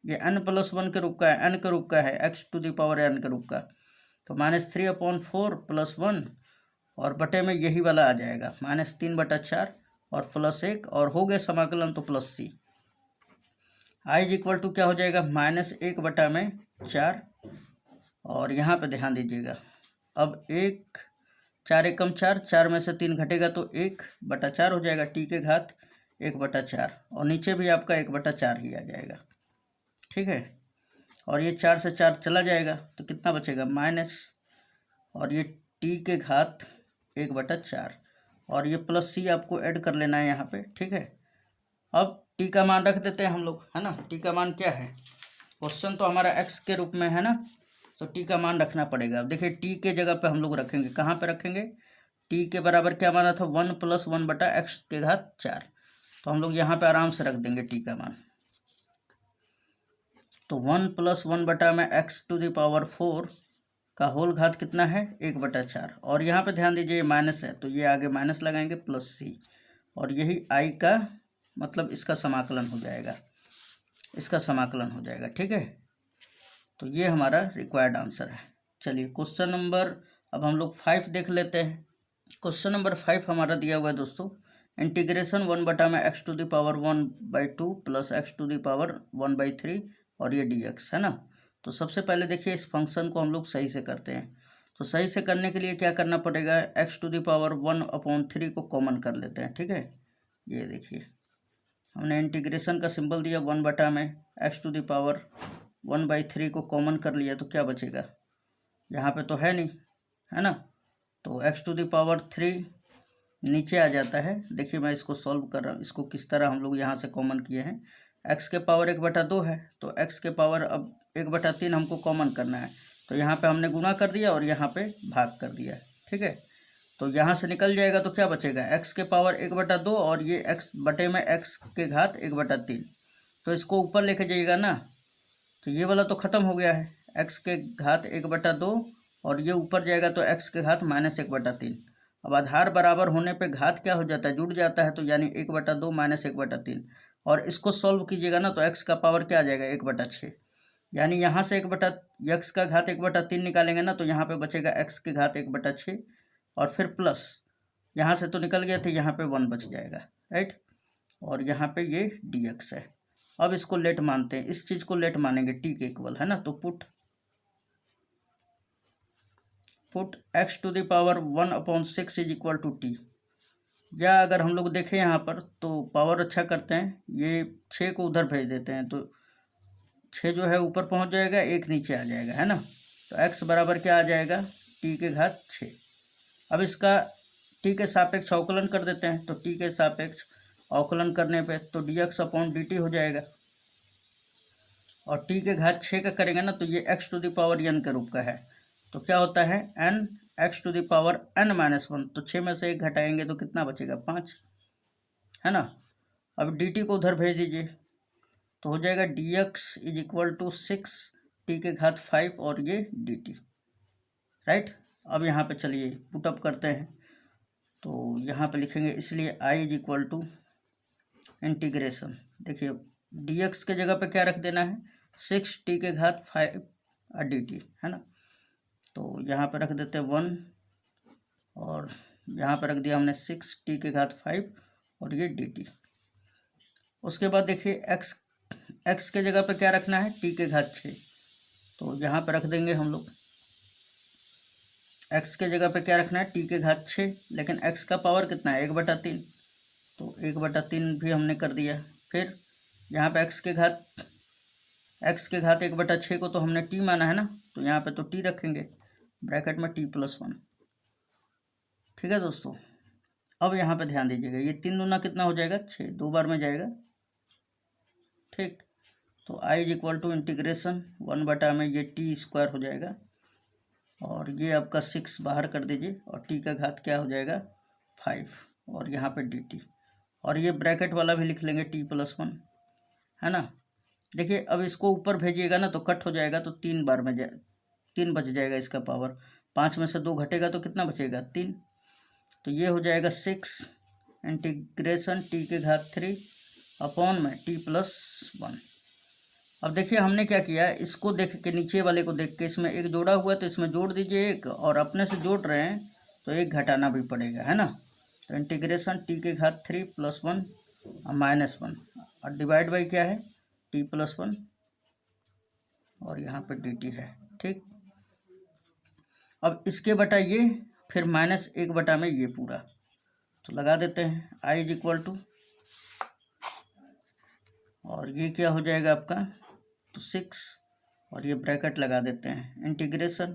ये n+1 के रूप का है, n के रूप का है, x⁴n के रूप का, तो -3/4 + 1, और बटे में यही वाला आ जाएगा -3/4 और +1, और हो गए समाकलन तो +c। I is equal to क्या हो जाएगा, -1/4, और यहाँ पे ध्यान दीजिएगा, अब 1 4 एकम 4, 4 में से 3 घटेगा तो 1/4 हो जाएगा, t के घात 1/4, और नीचे भी आपका 1/4 ही आ जाएगा, ठीक है। और ये 4 से 4 चला जाएगा तो कितना बचेगा, और ये टी के घात 1/4 और ये प्लस सी आपको ऐड कर लेना है यहाँ पे, ठीक है। अब टी का मान रख देते हैं हम लोग, है ना। टी का मान क्या है, क्वेश्चन तो हमारा एक्स के रूप में है ना, तो टी का मान रखना पड़ेगा। अब देखिए टी के जगह पे हम लोग रखेंगे, कहाँ पे रखेंगे, टी के बराबर क्या माना था 1 + 1/x के घात 4, तो हम लोग यहाँ पे आराम से रख देंगे टी का मान। तो 1 + 1 में x⁴ का होल घात कितना है 1/4, और यहाँ पे ध्यान दीजिए माइनस है तो ये आगे माइनस लगाएंगे प्लस सी, और यही आई का मतलब इसका समाकलन हो जाएगा, इसका समाकलन हो जाएगा, ठीक है। तो ये हमारा रिक्वायर्ड आंसर है। चलिए क्वेश्चन नंबर अब हम लोग 5 देख लेते हैं। क्वेश्चन नंबर 5 हमारा दिया हुआ है दोस्तों, इंटीग्रेशन 1 में x⁴ प्लस x⁴ और ये dx है ना। तो सबसे पहले देखिए इस फंक्शन को हम लोग सही से करते हैं। तो सही से करने के लिए क्या करना पड़ेगा, x⁴ को कॉमन कर लेते हैं, ठीक है। ये देखिए हमने इंटीग्रेशन का सिंबल दिया 1 में x⁴ को कॉमन कर लिया, तो क्या बचेगा, यहाँ पे तो है नहीं, है ना। तो x⁴ नीचे आ जाता है। देखिए मैं इसको सॉल्व कर रहा हूँ, इसको किस तरह हम लोग यहाँ से कॉमन किए हैं, x के पावर 1/2 है, तो x के पावर अब 1/3 हमको कॉमन करना है, तो यहाँ पे हमने गुणा कर दिया और यहाँ पे भाग कर दिया, ठीक है। तो यहाँ से निकल जाएगा तो क्या बचेगा, x के पावर 1/2 और ये x बटे में x के घात 1/3, तो इसको ऊपर लेके जाइएगा ना, तो ये वाला तो ख़त्म हो गया है, x के घात 1/2 और ये ऊपर जाएगा तो x के घात -1/3। अब आधार बराबर होने पे घात क्या हो जाता है, जुड़ जाता है, तो यानी 1/2 - 1/3, और इसको सॉल्व कीजिएगा ना तो x का पावर क्या आ जाएगा 1/6, यानी यहाँ से x का घात 1/3 निकालेंगे ना तो यहाँ पे बचेगा x के घात 1/6 और फिर प्लस यहाँ से तो निकल गया, तो यहाँ पे 1 बच जाएगा, राइट। और यहाँ पे ये dx है। अब इसको लेट मानते हैं, इस चीज़ को लेट मानेंगे t के इक्वल, है ना। तो पुट x⁴ 1/6 = t, या अगर हम लोग देखें यहाँ पर तो पावर अच्छा करते हैं, ये 6 को उधर भेज देते हैं, तो 6 जो है ऊपर पहुँच जाएगा, 1 नीचे आ जाएगा, है ना। तो x बराबर क्या आ जाएगा t के घात 6। अब इसका t के सापेक्ष अवकलन कर देते हैं, तो t के सापेक्ष अवकलन करने पे तो dx/dt हो जाएगा, और t के घात 6 का करेंगे ना तो ये x⁴n के रूप का है, तो क्या होता है n x⁴n-1, तो 6 में से 1 घटाएंगे तो कितना बचेगा 5, है ना। अब dt को उधर भेज दीजिए तो हो जाएगा dx = 6 t के घात 5 और ये dt, राइट। अब यहाँ पे चलिए पुटअप करते हैं, तो यहाँ पे लिखेंगे, इसलिए i = इंटीग्रेशन, देखिए dx के जगह पे क्या रख देना है 6 t के घात 5 dt, है ना। तो यहाँ पे रख देते हैं 1 और यहाँ पे रख दिया हमने 6 t के घात 5 और ये dt। उसके बाद देखिए x के जगह पे क्या रखना है t के घात 6, तो यहाँ पे रख देंगे हम लोग x के जगह पे क्या रखना है t के घात 6, लेकिन x का पावर कितना है 1/3, तो 1/3 भी हमने कर दिया। फिर यहाँ पे x के घात 1/6 को तो हमने t माना है ना, तो यहाँ पे तो t रखेंगे ब्रैकेट में t+1, ठीक है दोस्तों। अब यहाँ पे ध्यान दीजिएगा, ये 3 दूना कितना हो जाएगा 6, 2 बार में जाएगा, ठीक। तो i = इंटीग्रेशन 1 में ये t² हो जाएगा, और ये आपका 6 बाहर कर दीजिए और t का घात क्या हो जाएगा 5 और यहाँ पे dt, और ये ब्रैकेट वाला भी लिख लेंगे t+1, है ना। देखिए अब इसको ऊपर भेजिएगा ना तो कट हो जाएगा, तो 3 बार में 3 बच जाएगा इसका पावर, 5 में से 2 घटेगा तो कितना बचेगा 3, तो ये हो जाएगा 6 इंटीग्रेशन t के घात 3 अपॉन में t+1। अब देखिए हमने क्या किया, इसको देख के नीचे वाले को देख के इसमें एक जोड़ा हुआ है तो इसमें जोड़ दीजिए एक, और अपने से जोड़ रहे हैं तो एक घटाना भी पड़ेगा, है ना। तो इंटीग्रेशन t के घात 3 + 1 -1 और डिवाइड बाई क्या है t+1 और यहाँ पे dt है, ठीक। अब इसके बटा ये फिर -1 में ये पूरा, तो लगा देते हैं i = और ये क्या हो जाएगा आपका तो 6 और ये ब्रैकेट लगा देते हैं इंटीग्रेशन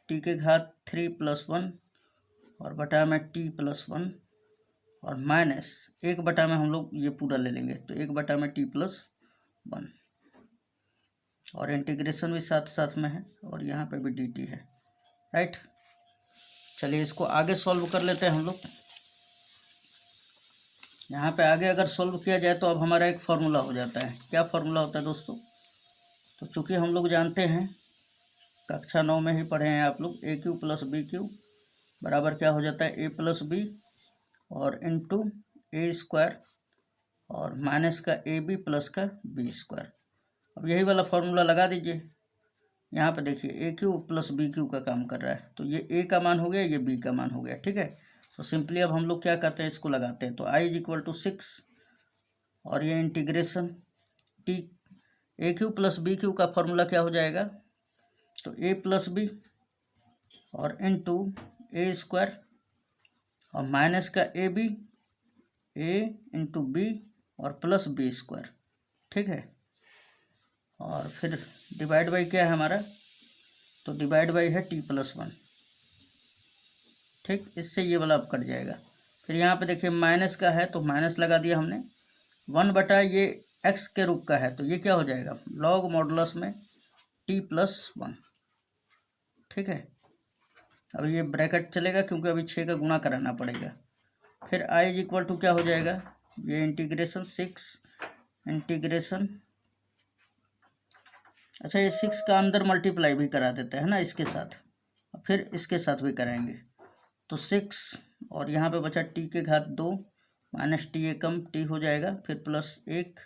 टी के घात 3 + 1 और बटा में टी + 1 और माइनस 1 बटा में हम लोग ये पूरा ले लेंगे, तो 1 बटा में टी + 1 और इंटीग्रेशन भी साथ साथ में है और यहाँ पे भी डी टी है, राइट। चलिए इसको आगे सॉल्व कर लेते हैं हम लोग। यहाँ पे आगे अगर सॉल्व किया जाए तो अब हमारा एक फार्मूला हो जाता है। क्या फार्मूला होता है दोस्तों? तो चूँकि हम लोग जानते हैं, कक्षा 9 में ही पढ़े हैं आप लोग, ए क्यू प्लस बी क्यू बराबर क्या हो जाता है, ए प्लस बी और इंटू ए स्क्वायर और माइनस का ए बी प्लस का बी स्क्वायर। अब यही वाला फार्मूला लगा दीजिए। यहाँ पे देखिए ए क्यू प्लस बी क्यू का काम कर रहा है, तो ये ए का मान हो गया, ये बी का मान हो गया, ठीक है। तो सिंपली अब हम लोग क्या करते हैं, इसको लगाते हैं। तो आई इज इक्वल टू 6 और ये integration T A cube plus B cube का फॉर्मूला क्या हो जाएगा, तो ए प्लस बी और इंटू ए स्क्वायर और माइनस का A B, A into B और प्लस बी स्क्वायर, ठीक है। और फिर डिवाइड बाई क्या है हमारा, तो डिवाइड बाई है टी + 1, ठीक। इससे ये वाला अब कट जाएगा। फिर यहाँ पे देखिए माइनस का है तो माइनस लगा दिया हमने, 1 बटा ये एक्स के रूप का है तो ये क्या हो जाएगा, लॉग मॉडुलस में टी + 1, ठीक है। अब ये ब्रैकेट चलेगा क्योंकि अभी 6 का गुणा कराना पड़ेगा। फिर आई इज इक्वल टू क्या हो जाएगा, ये इंटीग्रेशन 6 इंटीग्रेशन, अच्छा ये 6 का अंदर मल्टीप्लाई भी करा देते हैं ना इसके साथ, फिर इसके साथ भी कराएंगे। तो 6 और यहाँ पे बचा टी के घात 2 माइनस टी एकम टी हो जाएगा, फिर प्लस 1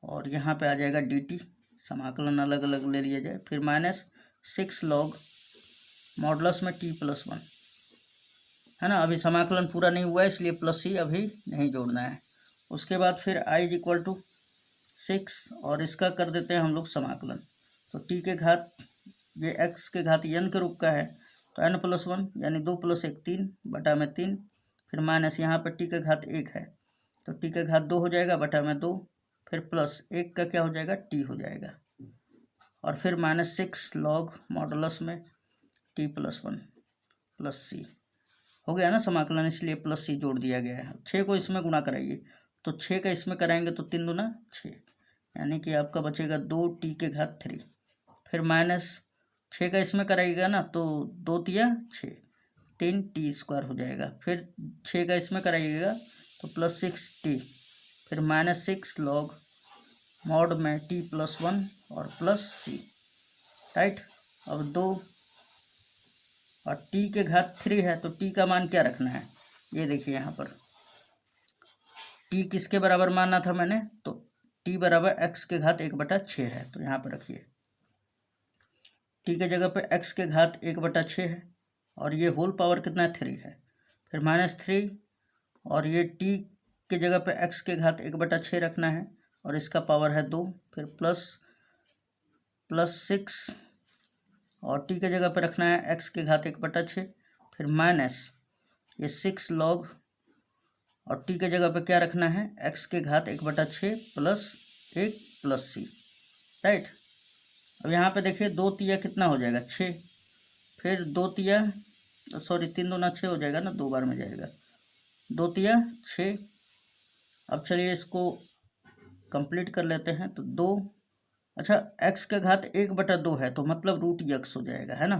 और यहाँ पे आ जाएगा डी टी, समाकलन अलग अलग ले लिया जाए, फिर माइनस 6 लॉग मॉडुलस में टी + 1, है ना। अभी समाकलन पूरा नहीं हुआ है इसलिए प्लस ही अभी नहीं जोड़ना है। उसके बाद फिर आई इज इक्वल टू 6 और इसका कर देते हैं हम लोग समाकलन। तो टी के घात, ये एक्स के घात n के रूप का है तो n + 1 यानी 2 + 1 3 बटा में 3, फिर माइनस यहाँ पर टी के घात 1 है तो टी के घात 2 हो जाएगा बटा में 2, फिर प्लस 1 का क्या हो जाएगा, टी हो जाएगा और फिर माइनस 6 लॉग मॉडुलस में टी + 1 प्लस सी हो गया ना समाकलन, इसलिए प्लस सी जोड़ दिया गया है। 6 को इसमें गुणा कराइए तो 6 का इसमें कराएंगे तो 3 दूना 6 यानी कि आपका बचेगा 2 टी के घात 3, फिर माइनस 6 का इसमें कराइएगा ना तो 2 तिया 6 3 टी स्क्वायर हो जाएगा, फिर 6 का इसमें कराइएगा तो प्लस 6 टी, फिर माइनस 6 लॉग मॉड में टी + 1 और प्लस सी, राइट। अब 2 और टी के घात 3 है तो टी का मान क्या रखना है, ये देखिए यहाँ पर टी किसके बराबर माना था मैंने, तो टी बराबर एक्स के घात 1/6 है, तो यहाँ पर रखिए टी के जगह पे एक्स के घात 1/6 है और ये होल पावर कितना 3 है, फिर -3 और ये टी के जगह पे एक्स के घात 1/6 रखना है और इसका पावर है 2, फिर प्लस 6 और टी के जगह पे रखना है एक्स के घात 1/6, फिर माइनस ये 6 लॉग और टी के जगह पे क्या रखना है, एक्स के घात 1/6 प्लस 1 प्लस सी, राइट। अब यहाँ पे देखिए 2 तिया कितना हो जाएगा 6, फिर 2 तिया 3 दूना 6 हो जाएगा ना, 2 बार में जाएगा 2 तिया 6। अब चलिए इसको कंप्लीट कर लेते हैं तो 2, अच्छा एक्स का घात 1/2 है तो मतलब √x हो जाएगा, है ना।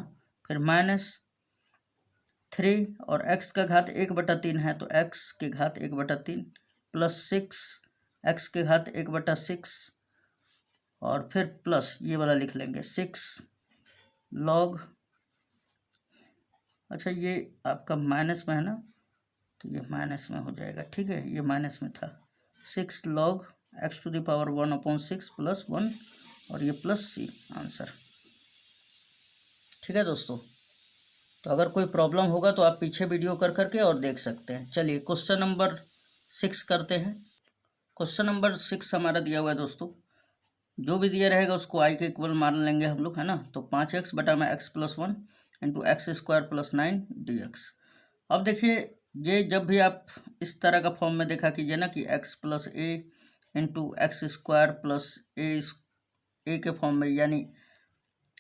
फिर -3 और एक्स का घात 1/3 है तो एक्स के घात 1/3 प्लस 6 एक्स के घात 1/6 और फिर प्लस ये वाला लिख लेंगे 6 लॉग, अच्छा ये आपका माइनस में है ना तो ये माइनस में हो जाएगा, ठीक है, ये माइनस में था, 6 लॉग x⁴ 1/6 प्लस 1 और ये प्लस सी आंसर, ठीक है दोस्तों। तो अगर कोई प्रॉब्लम होगा तो आप पीछे वीडियो कर करके और देख सकते हैं। चलिए क्वेश्चन नंबर 6 करते हैं। क्वेश्चन नंबर 6 हमारा दिया हुआ है दोस्तों, जो भी दिया रहेगा उसको आई के इक्वल मान लेंगे हम लोग, है ना। तो 5x बटा में x + 1 इंटू x² + 9 dx। अब देखिए ये जब भी आप इस तरह का फॉर्म में देखा कीजिए ना कि x + a into x² + a के फॉर्म में, यानी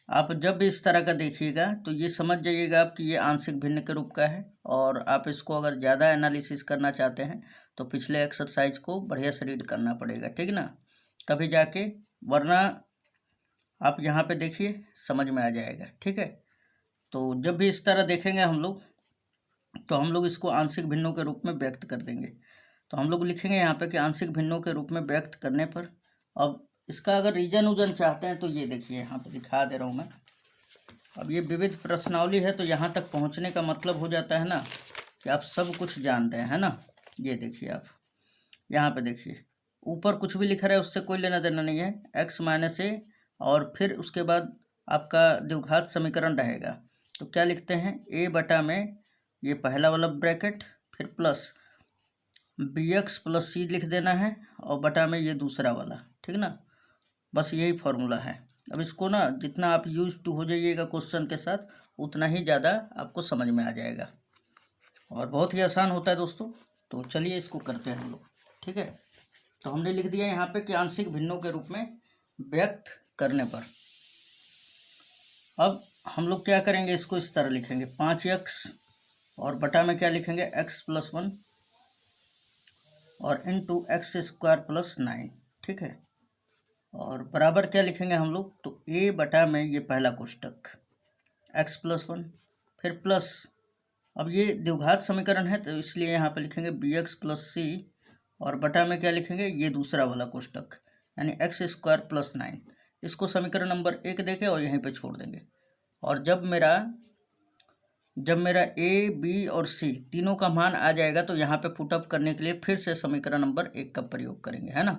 आप जब भी इस तरह का देखिएगा तो ये समझ जाइएगा आप कि ये आंशिक भिन्न के रूप का है, और आप इसको अगर ज़्यादा एनालिसिस करना चाहते हैं तो पिछले एक्सरसाइज को बढ़िया से रीड करना पड़ेगा, ठीक ना, तभी जाके, वरना आप यहाँ पे देखिए समझ में आ जाएगा, ठीक है। तो जब भी इस तरह देखेंगे हम लोग तो हम लोग इसको आंशिक भिन्नों के रूप में व्यक्त कर देंगे। तो हम लोग लिखेंगे यहाँ पे कि आंशिक भिन्नों के रूप में व्यक्त करने पर, अब इसका अगर रीजन उजन चाहते हैं तो ये देखिए यहाँ पे दिखा दे रहा हूँ मैं। अब ये विविध प्रश्नावली है तो यहाँ तक पहुँचने का मतलब हो जाता है ना कि आप सब कुछ जान रहे हैं ना। ये देखिए आप यहाँ पे देखिए ऊपर कुछ भी लिखा रहा है उससे कोई लेना देना नहीं है, x माइनस ए, और फिर उसके बाद आपका द्विघात समीकरण रहेगा। तो क्या लिखते हैं, a बटा में ये पहला वाला ब्रैकेट, फिर प्लस bx प्लस सी लिख देना है, और बटा में ये दूसरा वाला, ठीक ना। बस यही फॉर्मूला है। अब इसको ना जितना आप यूज टू हो जाइएगा क्वेश्चन के साथ उतना ही ज़्यादा आपको समझ में आ जाएगा, और बहुत ही आसान होता है दोस्तों। तो चलिए इसको करते हैं हम लोग, ठीक है। तो हमने लिख दिया यहाँ पे कि आंशिक भिन्नों के रूप में व्यक्त करने पर। अब हम लोग क्या करेंगे, इसको इस तरह लिखेंगे 5x, और बटा में क्या लिखेंगे x प्लस 1 और इंटू एक्स स्क्वायर प्लस 9, ठीक है। और बराबर क्या लिखेंगे हम लोग, तो a बटा में ये पहला कोष्टक x प्लस 1, फिर प्लस, अब ये द्विघात समीकरण है तो इसलिए यहाँ पे लिखेंगे bx प्लस सी, और बटा में क्या लिखेंगे ये दूसरा वाला कोष्टक यानी एक्स स्क्वायर प्लस 9। इसको समीकरण नंबर 1 देके और यहीं पे छोड़ देंगे। और जब मेरा ए बी और सी तीनों का मान आ जाएगा तो यहाँ पे पुटअप करने के लिए फिर से समीकरण नंबर 1 का प्रयोग करेंगे, है ना।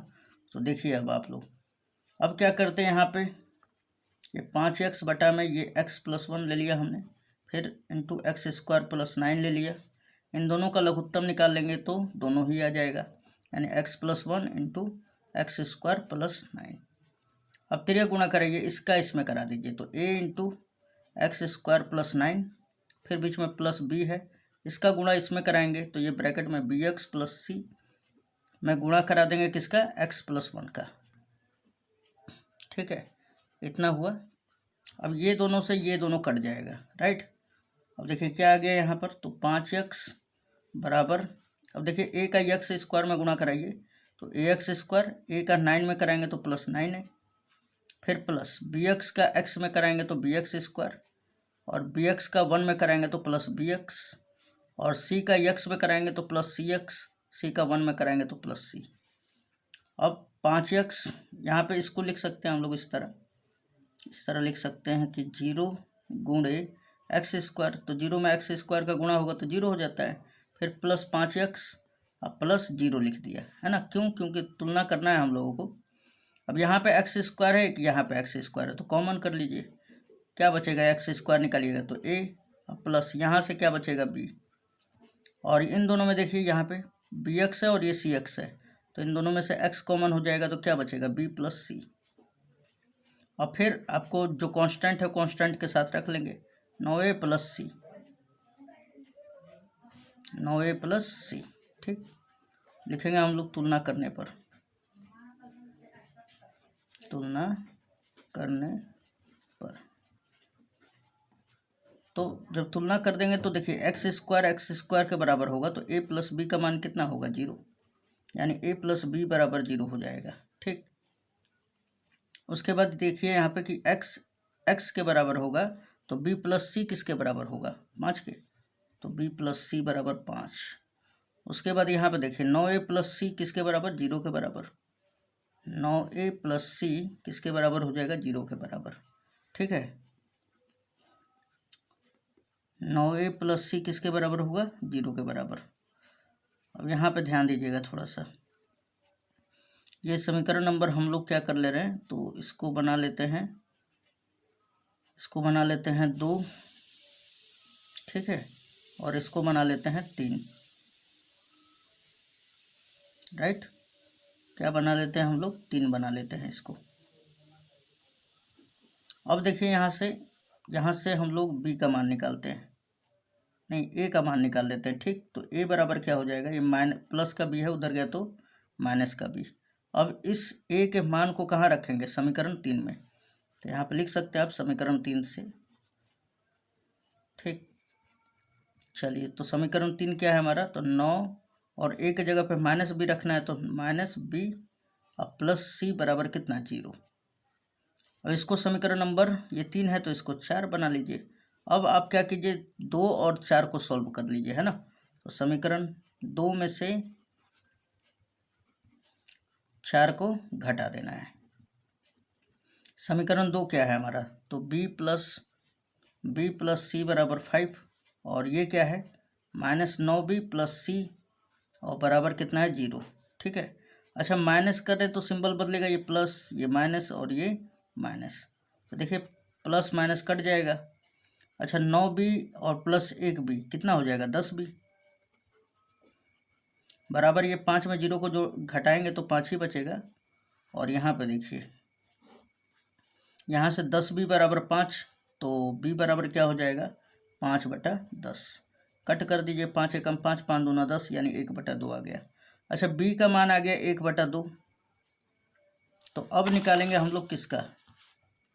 तो देखिए अब आप लोग अब क्या करते हैं, यहाँ पे ये 5x बटा में ये x प्लस 1 ले लिया हमने, फिर इंटू एक्स स्क्वायर प्लस 9 ले लिया। इन दोनों का लघुत्तम निकाल लेंगे तो दोनों ही आ जाएगा, यानी x plus 1 into x square plus 9। अब त्रिया गुणा कराइए, इसका इसमें करा दीजिए, तो a into x square plus 9, फिर बीच में प्लस b है, इसका गुणा इसमें कराएंगे तो ये ब्रैकेट में bx प्लस सी में गुणा करा देंगे किसका, x प्लस 1 का, ठीक है। इतना हुआ। अब ये दोनों से ये दोनों कट जाएगा, राइट। अब देखिए क्या आ गया यहाँ पर, तो 5x बराबर, अब देखिए a का x स्क्वायर में गुणा कराइए तो ax स्क्वायर, a का 9 में कराएंगे तो प्लस 9 है, फिर प्लस bx का x में कराएंगे तो bx स्क्वायर, और bx का 1 में कराएंगे तो प्लस bx, और c का x में कराएंगे तो प्लस cx, c का 1 में कराएंगे तो प्लस c। अब 5x यहाँ पे इसको लिख सकते हैं हम लोग इस तरह लिख सकते हैं कि 0 गुणे एक्स स्क्वायर, तो 0 में एक्स स्क्वायर का गुणा होगा तो 0 हो जाता है, फिर प्लस 5x, अब प्लस 0 लिख दिया, है ना। क्यों, क्योंकि तुलना करना है हम लोगों को। अब यहाँ पे एक्स स्क्वायर है, यहाँ पे एक्स स्क्वायर है, तो कॉमन कर लीजिए, क्या बचेगा, एक्स स्क्वायर निकालिएगा तो a, अब प्लस यहाँ से क्या बचेगा b, और इन दोनों में देखिए यहाँ पे bx है और ये cx है, तो इन दोनों में से x कॉमन हो जाएगा तो क्या बचेगा b प्लस सी। और फिर आपको जो कांस्टेंट है कांस्टेंट के साथ रख लेंगे, 9a प्लस सी, 9a प्लस सी, ठीक। लिखेंगे हम लोग तुलना करने पर, तो जब तुलना कर देंगे तो देखिए एक्स स्क्वायर के बराबर होगा तो a प्लस बी का मान कितना होगा, 0, यानी a प्लस बी बराबर 0 हो जाएगा, ठीक। उसके बाद देखिए यहाँ पे कि x के बराबर होगा तो b प्लस सी किसके बराबर होगा, 5 के, तो b प्लस सी बराबर 5। उसके बाद यहाँ पे देखिए 9a प्लस सी किसके बराबर, 0 के बराबर, 9a प्लस सी किसके बराबर हो जाएगा, 0 के बराबर, ठीक है। 9a प्लस सी किसके बराबर होगा, 0 के बराबर। अब यहाँ पे ध्यान दीजिएगा थोड़ा सा, ये समीकरण नंबर हम लोग क्या कर ले रहे हैं, तो इसको बना लेते हैं 2, ठीक है, और इसको बना लेते हैं 3, राइट। क्या बना लेते हैं हम लोग, 3 बना लेते हैं इसको। अब देखिए यहाँ से हम लोग b का मान निकालते हैं, नहीं a का मान निकाल लेते हैं, ठीक। तो a बराबर क्या हो जाएगा, ये प्लस का b है, उधर गया तो माइनस का b। अब इस a के मान को कहाँ रखेंगे, समीकरण 3 में, तो यहाँ पे लिख सकते हैं आप समीकरण 3 से। ठीक, चलिए तो समीकरण 3 क्या है हमारा, तो 9 और ए की जगह पे माइनस बी रखना है, तो माइनस बी और प्लस सी बराबर कितना, 0। अब इसको समीकरण नंबर ये 3 है तो इसको 4 बना लीजिए। अब आप क्या कीजिए, 2 और 4 को सॉल्व कर लीजिए, है ना। तो समीकरण 2 में से 4 को घटा देना है। समीकरण 2 क्या है हमारा, तो b प्लस सी बराबर 5, और ये क्या है, -9b प्लस सी और बराबर कितना है, 0। ठीक है, अच्छा माइनस करें तो सिंबल बदलेगा, ये प्लस, ये माइनस और ये माइनस, तो देखिए प्लस माइनस कट जाएगा। अच्छा 9b और प्लस 1b कितना हो जाएगा, 10b बराबर, ये 5 में 0 को जो घटाएंगे तो 5 ही बचेगा। और यहाँ पे देखिए, यहाँ से 10b बराबर 5, तो b बराबर क्या हो जाएगा, 5/10। कट कर दीजिए, 5 एकम 5, 5 दूना 10, यानी 1/2 आ गया। अच्छा b का मान आ गया 1/2, तो अब निकालेंगे हम लोग किसका,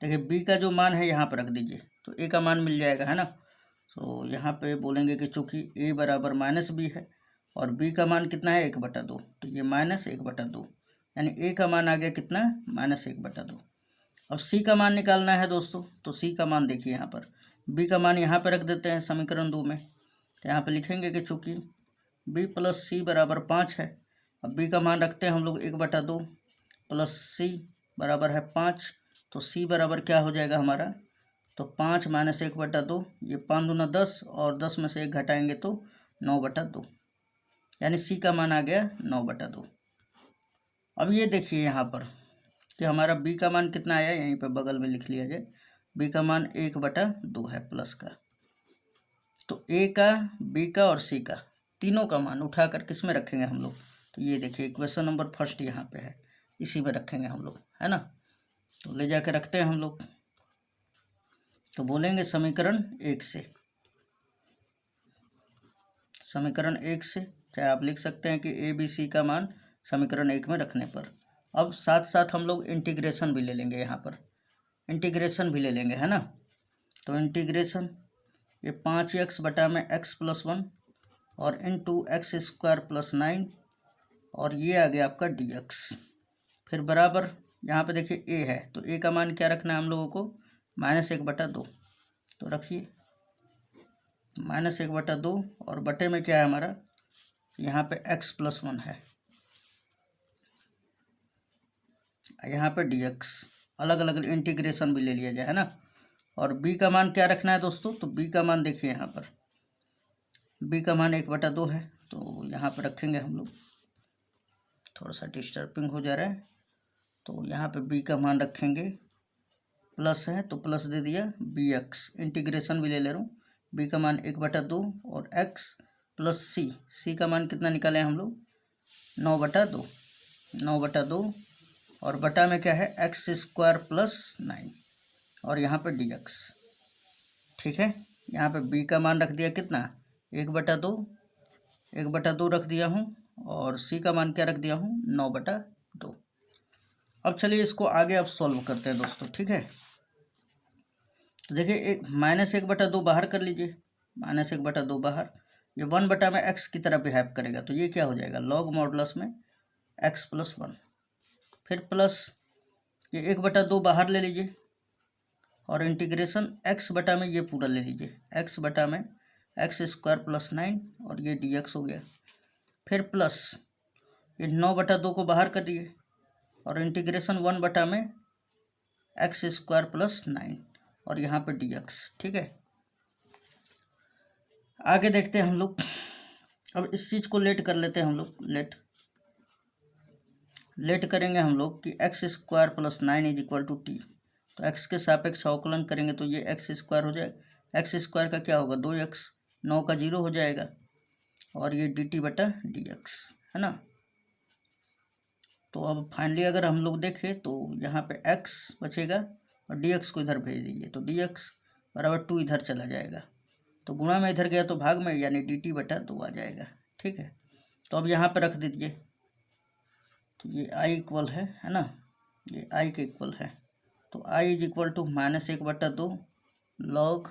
देखिए b का जो मान है यहाँ पर रख दीजिए, तो a का मान मिल जाएगा, है ना। तो यहाँ पे बोलेंगे कि चूँकि a बराबर -b है और b का मान कितना है, 1/2, तो ये -1/2, यानी a का मान आ गया कितना, -1/2। अब c का मान निकालना है दोस्तों, तो c का मान देखिए यहाँ पर, b का मान यहाँ पर रख देते हैं समीकरण 2 में, तो यहाँ पे लिखेंगे कि चूँकि b प्लस सी बराबर 5 है, अब b का मान रखते हैं हम लोग 1/2 प्लस सी बराबर है 5, तो c बराबर क्या हो जाएगा हमारा, तो 5 - 1/2, ये 5 दूना 10 और 10 में से 1 घटाएंगे तो 9/2, यानी c का मान आ गया 9/2। अब ये देखिए यहाँ पर कि हमारा b का मान कितना आया, यहीं पे बगल में लिख लिया जाए, b का मान 1/2 है प्लस का। तो a का, b का और c का तीनों का मान उठाकर किस में रखेंगे हम लोग, तो ये देखिए इक्वेशन नंबर फर्स्ट यहाँ पे है, इसी में रखेंगे हम लोग, है ना। तो ले जाके रखते हैं हम लोग, तो बोलेंगे समीकरण 1 से, समीकरण 1 से चाहे आप लिख सकते हैं कि ए बी सी का मान समीकरण 1 में रखने पर। अब साथ साथ हम लोग इंटीग्रेशन भी ले लेंगे, यहाँ पर इंटीग्रेशन भी ले लेंगे, है ना। तो इंटीग्रेशन, ये 5x बटा में x प्लस 1 और इंटू x² प्लस 9, और ये आ गया आपका dx। फिर बराबर यहाँ पे देखिए a है, तो a का मान क्या रखना है हम लोगों को, -1/2, तो रखिए -1/2, और बटे में क्या है हमारा, यहाँ पे x प्लस 1 है, यहाँ पे dx, अलग अलग इंटीग्रेशन भी ले लिया जाए, है ना। और b का मान क्या रखना है दोस्तों, तो b का मान देखिए यहाँ पर, b का मान 1/2 है, तो यहाँ पर रखेंगे हम लोग, थोड़ा सा डिस्टर्बिंग हो जा रहा है, तो यहाँ पे b का मान रखेंगे, प्लस है तो प्लस दे दिया, bx, इंटीग्रेशन भी ले ले रहा हूँ, b का मान 1/2 और x प्लस c का मान कितना निकाले हम लोग, 9/2, और बटा में क्या है, x² प्लस 9, और यहाँ पे dx। ठीक है, यहाँ पे b का मान रख दिया कितना, 1/2 रख दिया हूँ, और c का मान क्या रख दिया हूँ, 9/2। अब चलिए इसको आगे अब सॉल्व करते हैं दोस्तों, ठीक है। तो देखिए -1/2 बाहर कर लीजिए, -1/2 बाहर, ये 1 में x की तरह बिहेव करेगा, तो ये क्या हो जाएगा, लॉग मॉडुलस में x प्लस 1, फिर प्लस ये 1/2 बाहर ले लीजिए, और इंटीग्रेशन x बटा में ये पूरा ले लीजिए, x बटा में x² प्लस 9, और ये dx हो गया। फिर प्लस ये 9/2 को बाहर करिए, और इंटीग्रेशन 1 बटा में x² प्लस 9, और यहाँ पे dx। ठीक है, आगे देखते हैं हम लोग। अब इस चीज़ को लेट कर लेते हैं हम लोग, लेट करेंगे हम लोग कि x² plus 9 is equal to T, तो x के सापेक्ष अवकलन करेंगे तो ये x² हो जाएगा, x² का क्या होगा, 2x, 9 का 0 हो जाएगा, और ये dt/dx, है ना। तो अब फाइनली अगर हम लोग देखें तो यहाँ पे x बचेगा, और dx को इधर भेज दीजिए, तो dx बराबर 2 इधर चला जाएगा, तो गुणा में इधर गया तो भाग में, यानी dt/2 आ जाएगा। ठीक है, तो अब यहाँ पे रख दीजिए, तो ये i इक्वल है ना, ये i के इक्वल है, तो I is equal to -1/2 log,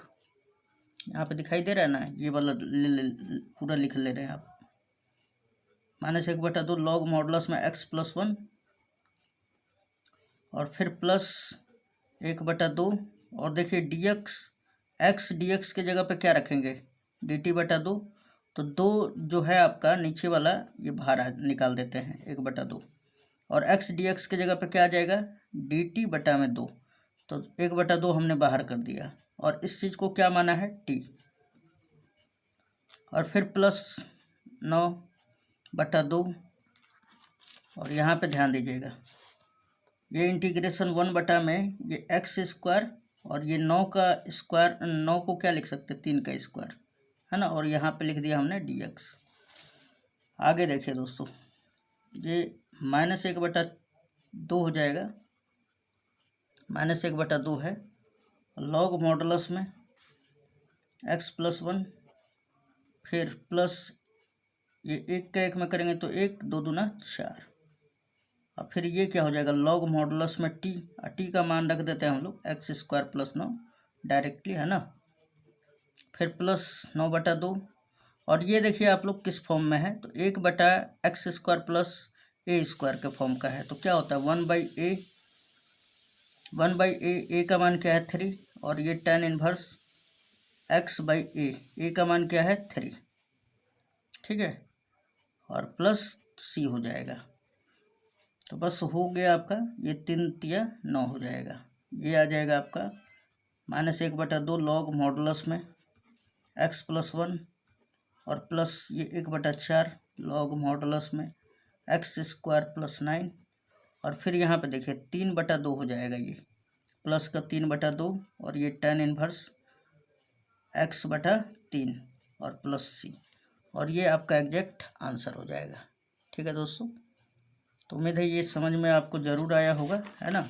यहाँ पे दिखाई दे रहा है ना, ये वाला पूरा लिख ले रहे हैं आप, -1/2 लॉग मॉडुलस में x+1 और फिर प्लस 1/2 और देखिए dx, x dx के जगह पे क्या रखेंगे, dt/2, तो 2 जो है आपका नीचे वाला ये बाहर निकाल देते हैं 1/2 और x dx के जगह पे क्या आ जाएगा, dt/2, तो 1/2 हमने बाहर कर दिया और इस चीज़ को क्या माना है t, और फिर प्लस 9/2 और यहाँ पे ध्यान दीजिएगा ये इंटीग्रेशन 1 में ये x² और ये 9 का स्क्वायर, 9 को क्या लिख सकते हैं 3 का स्क्वायर है ना, और यहाँ पे लिख दिया हमने dx। आगे देखिए दोस्तों, ये -1/2 हो जाएगा, -1/2 है लॉग मॉडुलस में x+1 फिर प्लस ये 1 का 1 में करेंगे तो 1, 2 दूना 4 और फिर ये क्या हो जाएगा लॉग मॉडुलस में t का मान रख देते हैं हम लोग x² + 9 डायरेक्टली है ना, फिर प्लस 9/2 और ये देखिए आप लोग किस फॉर्म में है, तो 1/x² + a² के फॉर्म का है, तो क्या होता है 1/a, 1/a, a का मान क्या है 3 और ये tan इनवर्स x/a, a का मान क्या है 3, ठीक है, और प्लस c हो जाएगा, तो बस हो गया आपका, ये 3 तिया 9 हो जाएगा, ये आ जाएगा आपका -1/2 लॉग मॉडुलस में x+1 और प्लस ये 1/4 लॉग मॉडुलस में x² + 9 और फिर यहाँ पे देखिए 3/2 हो जाएगा, ये प्लस का 3/2 और ये tan इनवर्स x/3 और प्लस c और ये आपका एग्जैक्ट आंसर हो जाएगा। ठीक है दोस्तों, तो उम्मीद है ये समझ में आपको ज़रूर आया होगा, है ना।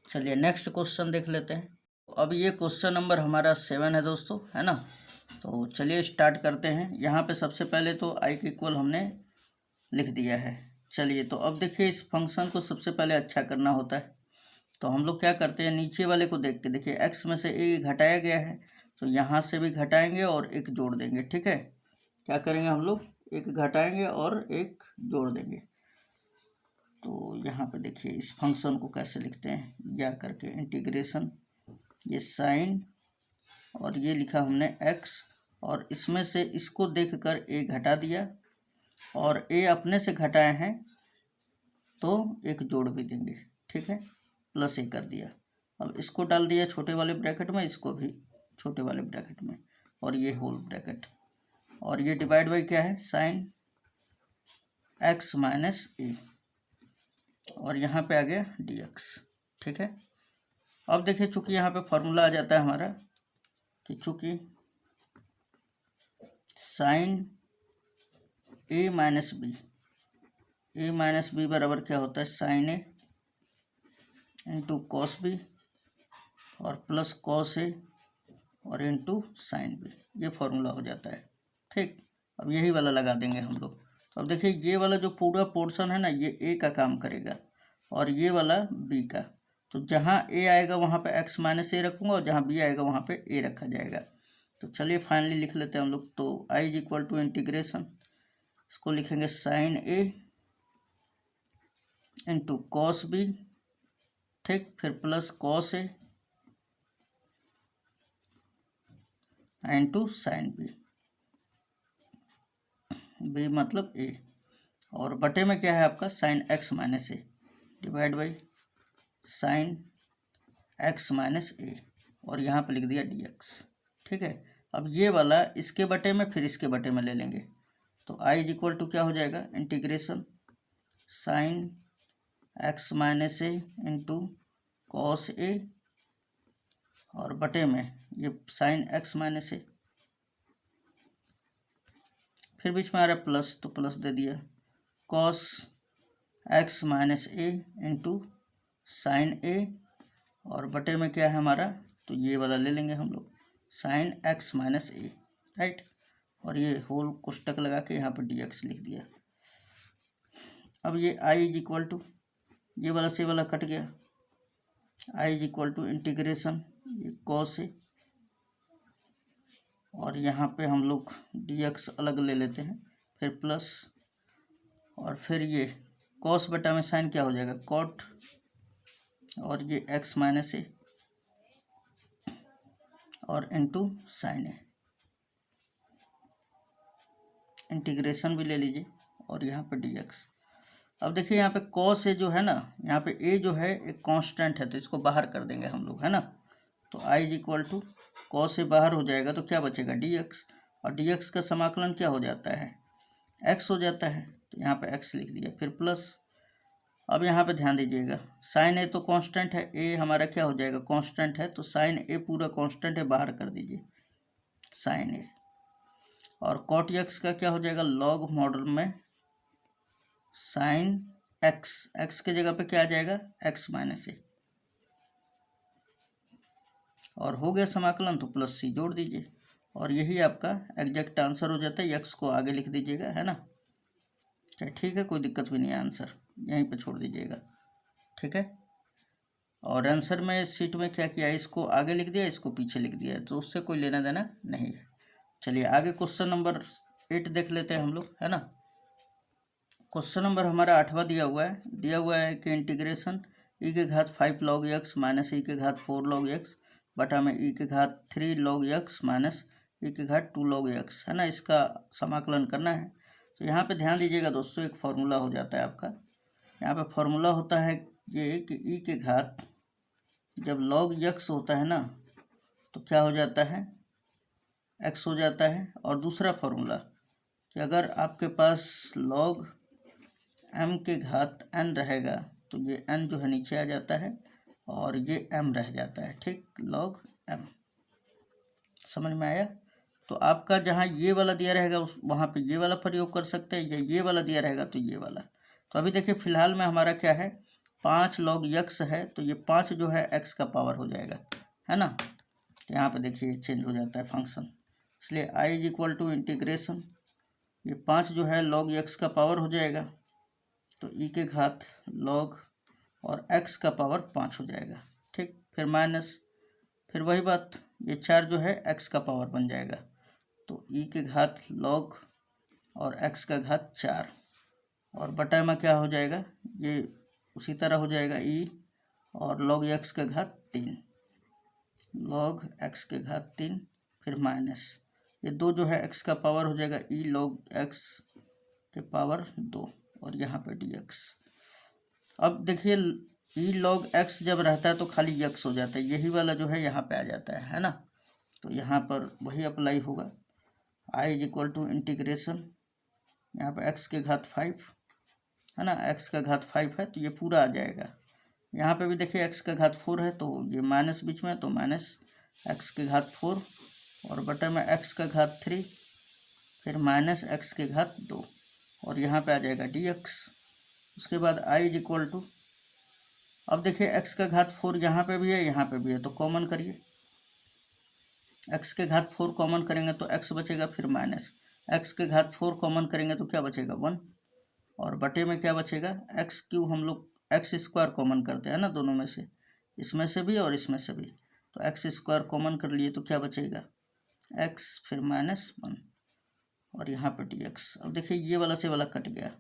चलिए नेक्स्ट क्वेश्चन देख लेते हैं। अब ये क्वेश्चन नंबर हमारा 7 है दोस्तों, है ना। तो चलिए स्टार्ट करते हैं। यहाँ पे सबसे पहले तो आई के इक्वल हमने लिख दिया है। चलिए तो अब देखिए इस फंक्शन को सबसे पहले अच्छा करना होता है, तो हम लोग क्या करते हैं, नीचे वाले को देख के देखिए x में से a घटाया गया है तो यहाँ से भी घटाएंगे और एक जोड़ देंगे। ठीक है, क्या करेंगे हम लोग, एक घटाएंगे और एक जोड़ देंगे। तो यहाँ पे देखिए इस फंक्शन को कैसे लिखते हैं, या करके इंटीग्रेशन, ये साइन और ये लिखा हमने x और इसमें से इसको देखकर a घटा दिया और a अपने से घटाए हैं तो एक जोड़ भी देंगे। ठीक है, प्लस a कर दिया। अब इसको डाल दिया छोटे वाले ब्रैकेट में, इसको भी छोटे वाले ब्रैकेट में और ये होल ब्रैकेट, और ये डिवाइड बाई क्या है, साइन x माइनस a और यहाँ पे आ गया dx। ठीक है, अब देखिए चूंकि यहाँ पे फॉर्मूला आ जाता है हमारा कि चूंकि साइन a माइनस बी बराबर क्या होता है, sine a into cos B और प्लस कॉस a और इंटू साइन बी, ये फॉर्मूला हो जाता है। ठीक, अब यही वाला लगा देंगे हम लोग। तो अब देखिए ये वाला जो पूरा पोर्शन है ना, ये a का काम करेगा और ये वाला b का। तो जहाँ a आएगा वहाँ पे x माइनस a रखूँगा और जहाँ b आएगा वहाँ पे a रखा जाएगा। तो चलिए फाइनली लिख लेते हैं हम लोग। तो i is equal to integration, इसको लिखेंगे sine a into cos B, ठीक, फिर plus cos a into sine B मतलब a, और बटे में क्या है आपका sine x minus a divide by sine x minus a और यहाँ पे लिख दिया dx। ठीक है, अब ये वाला इसके बटे में फिर इसके बटे में ले लेंगे। तो i इज इक्वल टू क्या हो जाएगा, integration sine x minus a into cos a और बटे में ये साइन x माइनस a, फिर बीच में आ रहा है प्लस तो प्लस दे दिया, cos x minus a into sign a और बटे में क्या है हमारा, तो ये वाला ले लेंगे हम लोग sine x minus a, right, और ये होल कोष्टक लगा के यहाँ पर dx लिख दिया। अब ये i इज इक्वल टू ये वाला से वाला कट गया आई इज इक्वल टू इंटीग्रेशन ये कॉस है, और यहाँ पे हम लोग डी एक्स अलग ले लेते हैं, फिर प्लस, और फिर ये कॉस बटा में साइन क्या हो जाएगा कॉट, और ये एक्स माइनस ए और इनटू साइन ए, इंटीग्रेशन भी ले लीजिए, और यहाँ पे डी एक्स। अब देखिए यहाँ पे कॉस ए जो है ना, यहाँ पे ए जो है एक कांस्टेंट है, तो इसको बाहर कर देंगे हम लोग, है ना। तो I is equal to cos A बाहर हो जाएगा तो क्या बचेगा डी एक्स, और डी एक्स का समाकलन क्या हो जाता है एक्स हो जाता है, तो यहाँ पे एक्स लिख दिया, फिर प्लस। अब यहाँ पे ध्यान दीजिएगा साइन ए तो कांस्टेंट है, ए हमारा क्या हो जाएगा कांस्टेंट है, तो साइन ए पूरा कांस्टेंट है, बाहर कर दीजिए साइन ए, और कॉट एक्स का क्या हो जाएगा लॉग मॉडल में साइन एक्स, एक्स के जगह पे क्या आ जाएगा एक्स माइनस ए, और हो गया समाकलन, तो प्लस सी जोड़ दीजिए, और यही आपका एग्जैक्ट आंसर हो जाता है। एक्स को आगे लिख दीजिएगा, है ना। चाहे ठीक है, कोई दिक्कत भी नहीं है, आंसर यहीं पे छोड़ दीजिएगा, ठीक है। और आंसर में सीट में क्या किया, इसको आगे लिख दिया, इसको पीछे लिख दिया, तो उससे कोई लेना देना नहीं है। चलिए आगे क्वेश्चन नंबर 8 देख लेते हैं हम लोग, है ना। क्वेश्चन नंबर हमारा 8वां दिया हुआ है कि इंटीग्रेशन ई के घात 5 log x माइनस ई के घात 4 log x बटा में ई के घात 3 log x माइनस ई के घात 2 log x, है ना, इसका समाकलन करना है। तो यहाँ पे ध्यान दीजिएगा दोस्तों, एक फार्मूला हो जाता है आपका, यहाँ पे फार्मूला होता है ये कि ई के घात जब log x होता है ना तो क्या हो जाता है x हो जाता है, और दूसरा फार्मूला कि अगर आपके पास log m के घात n रहेगा तो ये n जो है नीचे आ जाता है और ये m रह जाता है, ठीक, log m, समझ में आया। तो आपका जहाँ ये वाला दिया रहेगा उस वहाँ पे ये वाला प्रयोग कर सकते हैं, या ये वाला दिया रहेगा तो ये वाला। तो अभी देखिए फिलहाल में हमारा क्या है 5 log x है, तो ये 5 जो है x का पावर हो जाएगा, है ना। तो यहाँ पे देखिए चेंज हो जाता है फंक्शन, इसलिए आई इज इक्वल टू इंटीग्रेशन ये 5 जो है log x का पावर हो जाएगा, तो ई के घात log और x का पावर 5 हो जाएगा, ठीक, फिर माइनस, फिर वही बात ये 4 जो है x का पावर बन जाएगा, तो ई के घात log और x का घात 4, और बटा में क्या हो जाएगा ये उसी तरह हो जाएगा ई और log x के घात 3, log x के घात 3, फिर माइनस ये 2 जो है x का पावर हो जाएगा ई log x के पावर 2, और यहाँ पे dx। अब देखिए ई log x जब रहता है तो खाली x हो जाता है, यही वाला जो है यहाँ पे आ जाता है ना। तो यहाँ पर वही अप्लाई होगा, आई इज इक्वल टू इंटीग्रेशन यहाँ पे x के घात 5, है ना, x का घात 5 है तो ये पूरा आ जाएगा। यहाँ पे भी देखिए x का घात 4 है तो ये माइनस बीच में, तो माइनस x के घात 4 और बटे में x का घात 3, फिर माइनस x के घात 2, और यहाँ पे आ जाएगा dx। उसके बाद i इज इक्वल टू, अब देखिए x का घात 4 यहाँ पे भी है यहाँ पे भी है, तो कॉमन करिए, x के घात 4 कॉमन करेंगे तो x बचेगा, फिर माइनस x के घात 4 कॉमन करेंगे तो क्या बचेगा 1, और बटे में क्या बचेगा एक्स क्यूब, हम लोग एक्स स्क्वायर कॉमन करते हैं ना दोनों में से, इसमें से भी और इसमें से भी, तो एक्स स्क्वायर कॉमन कर लिए तो क्या बचेगा एक्स, फिर माइनस 1, और यहाँ पे dx। अब देखिए ये वाला से वाला कट गया,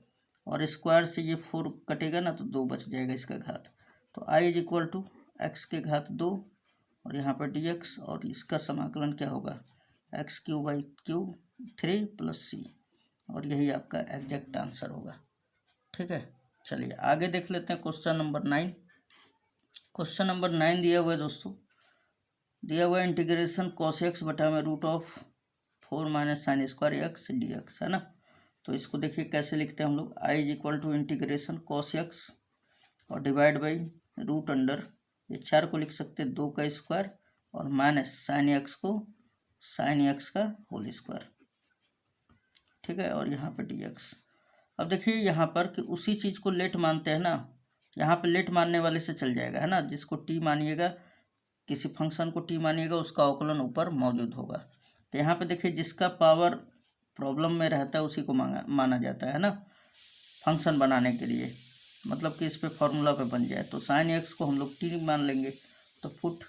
और स्क्वायर से ये 4 कटेगा ना तो 2 बच जाएगा इसका घात, तो i is equal to X के घात 2 और यहाँ पर dx, और इसका समाकलन क्या होगा x cube by cube 3 plus c, और यही आपका एग्जैक्ट आंसर होगा, ठीक है। चलिए आगे देख लेते हैं क्वेश्चन नंबर 9। क्वेश्चन नंबर 9 दिया हुआ है दोस्तों, दिया हुआ है इंटीग्रेशन cos x बटा में root of 4 minus sine square X dx, है ना। तो इसको देखिए कैसे लिखते हैं हम लोग, i is equal to integration cos x और डिवाइड बाई रूट अंडर, ये 4 को लिख सकते हैं 2 का स्क्वायर, और माइनस साइन एक्स को साइन एक्स का होल स्क्वायर, ठीक है, और यहाँ पे dx। अब देखिए यहाँ पर कि उसी चीज़ को लेट मानते हैं ना, यहाँ पे लेट मानने वाले से चल जाएगा, है ना, जिसको t मानिएगा, किसी फंक्शन को t मानिएगा उसका अवकलन ऊपर मौजूद होगा। तो यहाँ पे देखिए जिसका पावर प्रॉब्लम में रहता है उसी को माना जाता है ना फंक्शन बनाने के लिए। मतलब कि इस पे फॉर्मूला पे बन जाए। तो साइन एक्स को हम लोग टी मान लेंगे, तो put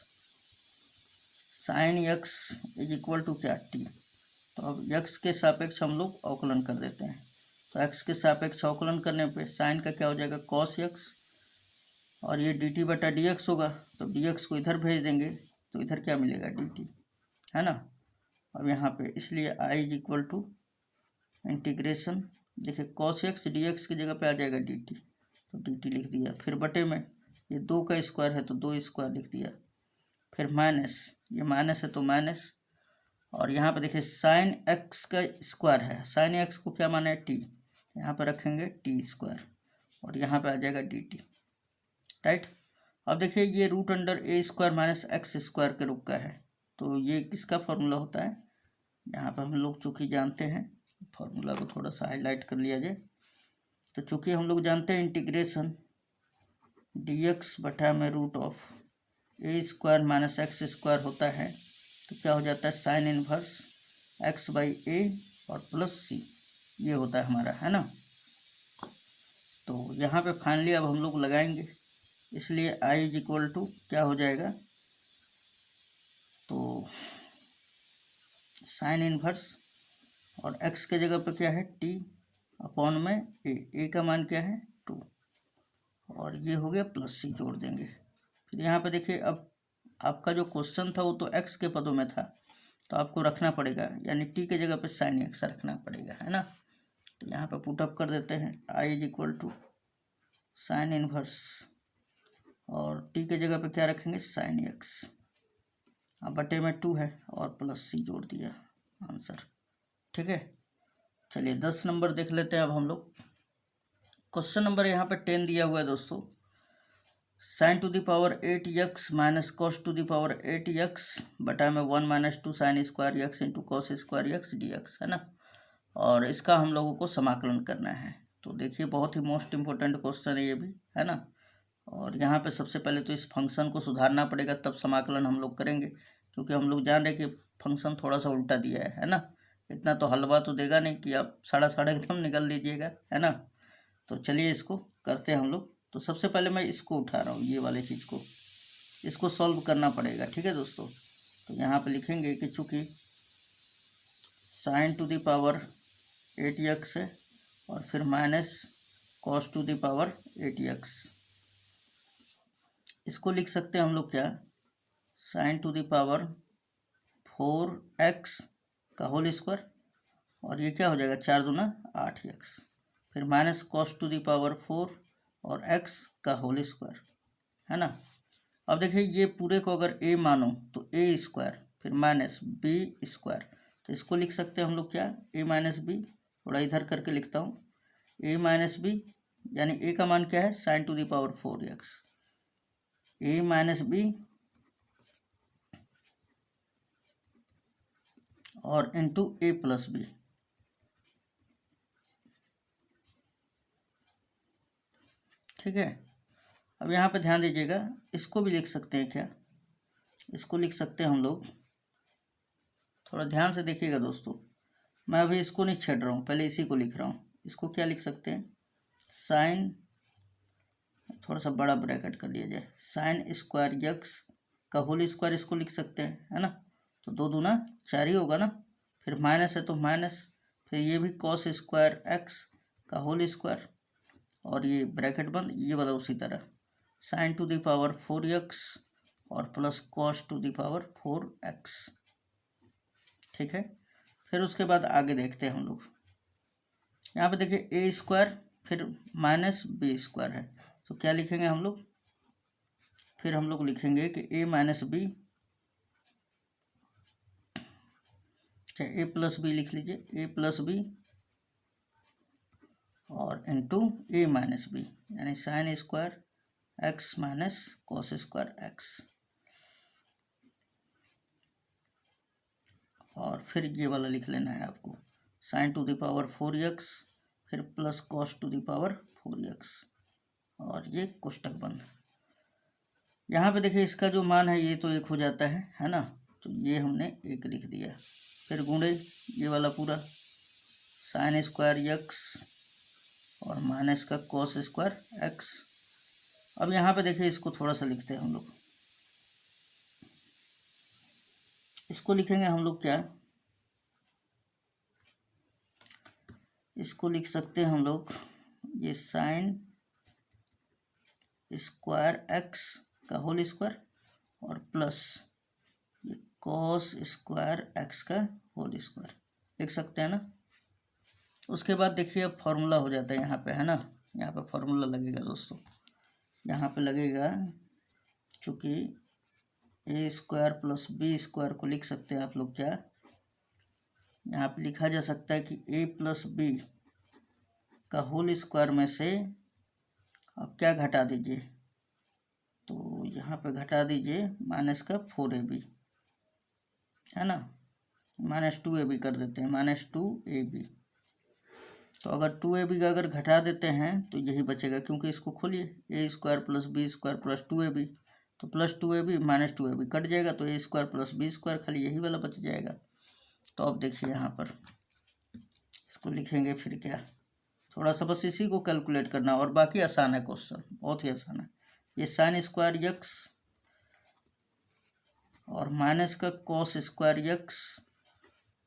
sine X is equal to क्या, टी। तो अब एक्स के सापेक्ष हम लोग अवकलन कर देते हैं। तो एक्स के सापेक्ष अवकलन करने पे साइन का क्या हो जाएगा, कॉस एक्स, और ये डी टी बटा डी एक्स होगा। तो डी एक्स को इधर भेज देंगे तो इधर क्या मिलेगा, डी टी, है ना। अब यहाँ पे इसलिए आई इज इक्वल टू इंटीग्रेशन, देखिए कॉस एक्स डी एक्स की जगह पे आ जाएगा डी टी, तो डी टी लिख दिया। फिर बटे में ये 2 का स्क्वायर है तो 2 स्क्वायर लिख दिया। फिर माइनस, ये माइनस है तो माइनस, और यहाँ पे देखिए साइन एक्स का स्क्वायर है, साइन एक्स को क्या माना है, टी, यहाँ पे रखेंगे टी स्क्वायर, और यहाँ पे आ जाएगा डी टी, राइट। अब देखिए ये रूट अंडर ए स्क्वायर माइनस एक्स स्क्वायर के रूप का है, तो ये किसका फॉर्मूला होता है, यहाँ पर हम लोग चूँकि जानते हैं, फॉर्मूला को थोड़ा सा हाईलाइट कर लिया जाए। तो चूँकि हम लोग जानते हैं इंटीग्रेशन डी एक्स बटा में root of A square minus x square होता है, तो क्या हो जाता है, sine inverse X by A और प्लस सी, ये होता है हमारा, है ना। तो यहाँ पे फाइनली अब हम लोग लगाएंगे, इसलिए आई इज इक्वल टू क्या हो जाएगा, तो साइन इनवर्स और x के जगह पे क्या है, t अपॉन में a का मान क्या है 2, और ये हो गया प्लस सी, जोड़ देंगे। फिर यहाँ पे देखिए अब आपका जो क्वेश्चन था वो तो x के पदों में था, तो आपको रखना पड़ेगा, यानी t के जगह पे साइन x रखना पड़ेगा, है ना। तो यहाँ पे पुटअप कर देते हैं, i is equal to sine inverse और t के जगह पे क्या रखेंगे, साइन x, अब बटे में 2 है और प्लस सी जोड़ दिया, आंसर, ठीक है। चलिए 10 नंबर देख लेते हैं अब हम लोग। क्वेश्चन नंबर यहाँ पे 10 दिया हुआ है दोस्तों, sign to the power 8x minus cos to the power 8x बटा में 1 minus 2 sign square x into cos square x D x, है ना। और इसका हम लोगों को समाकलन करना है। तो देखिए बहुत ही मोस्ट इम्पोर्टेंट क्वेश्चन है ये भी, है ना। और यहाँ पे सबसे पहले तो इस फंक्शन को सुधारना पड़ेगा, तब समाकलन हम लोग करेंगे, क्योंकि हम लोग जान रहे हैं कि फंक्शन थोड़ा सा उल्टा दिया है ना। इतना तो हलवा तो देगा नहीं कि आप साढ़े एकदम निकल लीजिएगा, है ना। तो चलिए इसको करते हैं हम लोग। तो सबसे पहले मैं इसको उठा रहा हूँ, ये वाले चीज़ को, इसको सॉल्व करना पड़ेगा, ठीक है दोस्तों। तो यहाँ पे लिखेंगे कि चूँकि sign to the power 8x है और फिर minus cos to the power 8x, इसको लिख सकते हैं हम लोग क्या, sign to the power 4x का होल स्क्वायर, और ये क्या हो जाएगा 4 दूना 8x, फिर minus cos to the power 4 और x का होल स्क्वायर, है ना। अब देखिए ये पूरे को अगर a मानो तो a स्क्वायर फिर माइनस b स्क्वायर, तो इसको लिख सकते हैं हम लोग क्या, a माइनस बी, थोड़ा इधर करके लिखता हूँ, a माइनस बी, यानी a का मान क्या है, sine to the power 4x, a minus B और इंटू a प्लस बी, ठीक है। अब यहाँ पे ध्यान दीजिएगा, इसको भी लिख सकते हैं क्या, इसको लिख सकते हैं हम लोग, थोड़ा ध्यान से देखिएगा दोस्तों, मैं अभी इसको नहीं छेड़ रहा हूँ, पहले इसी को लिख रहा हूँ। इसको क्या लिख सकते हैं, साइन, थोड़ा सा बड़ा ब्रैकेट कर लिया जाए, साइन स्क्वायर एक्स का होल स्क्वायर इसको लिख सकते हैं, है ना। तो 2 दूना 4 ही होगा ना, फिर माइनस है तो माइनस, फिर ये भी कॉस स्क्वायर एक्स का होल स्क्वायर, और ये ब्रैकेट बंद, ये वाला उसी तरह sign to the power 4x और plus cos two the power 4x, ठीक है। फिर उसके बाद आगे देखते हैं हम लोग, यहाँ पे देखिए a स्क्वायर फिर माइनस बी स्क्वायर है, तो क्या लिखेंगे हम लोग, फिर हम लोग लिखेंगे कि a माइनस बी, चाहे a प्लस बी लिख लीजिए, a प्लस बी और इंटू a माइनस बी, यानी sine square x minus cos square x, और फिर ये वाला लिख लेना है आपको, sign to the power 4x फिर plus cos two the power 4x, और ये कोष्टक बंद। यहाँ पे देखिए इसका जो मान है ये तो 1 हो जाता है ना, तो ये हमने 1 लिख दिया। फिर गुणे ये वाला पूरा साइन स्क्वायर x और माइनस का कॉस स्क्वायर एक्स। अब यहाँ पे देखिए इसको थोड़ा सा लिखते हैं हम लोग, इसको लिखेंगे हम लोग क्या, इसको लिख सकते हैं हम लोग ये साइन स्क्वायर एक्स का होल स्क्वायर और प्लस ये कॉस स्क्वायर एक्स का होल स्क्वायर लिख सकते हैं ना। उसके बाद देखिए अब फॉर्मूला हो जाता है यहाँ पे, है ना, यहाँ पे फॉर्मूला लगेगा दोस्तों, यहाँ पे लगेगा, चूँकि ए स्क्वायर प्लस बी स्क्वायर को लिख सकते हैं आप लोग क्या, यहाँ पे लिखा जा सकता है कि ए प्लस बी का होल स्क्वायर में से अब क्या घटा दीजिए, तो यहाँ पे घटा दीजिए माइनस का 4ab, है ना, -2ab कर देते हैं, -2ab। तो अगर 2ab का अगर घटा देते हैं तो यही बचेगा, क्योंकि इसको खोलिए, A square plus B square plus 2ab, तो plus 2ab minus 2ab cut जाएगा, तो A square plus B square खाली यही वाला बच जाएगा। तो अब देखिए यहाँ पर इसको लिखेंगे फिर क्या, थोड़ा सा बस इसी को कैलकुलेट करना और बाकी आसान है, क्वेश्चन बहुत ही आसान है। ये साइन स्क्वायर एक्स और माइनस का कॉस स्क्वायर एक्स,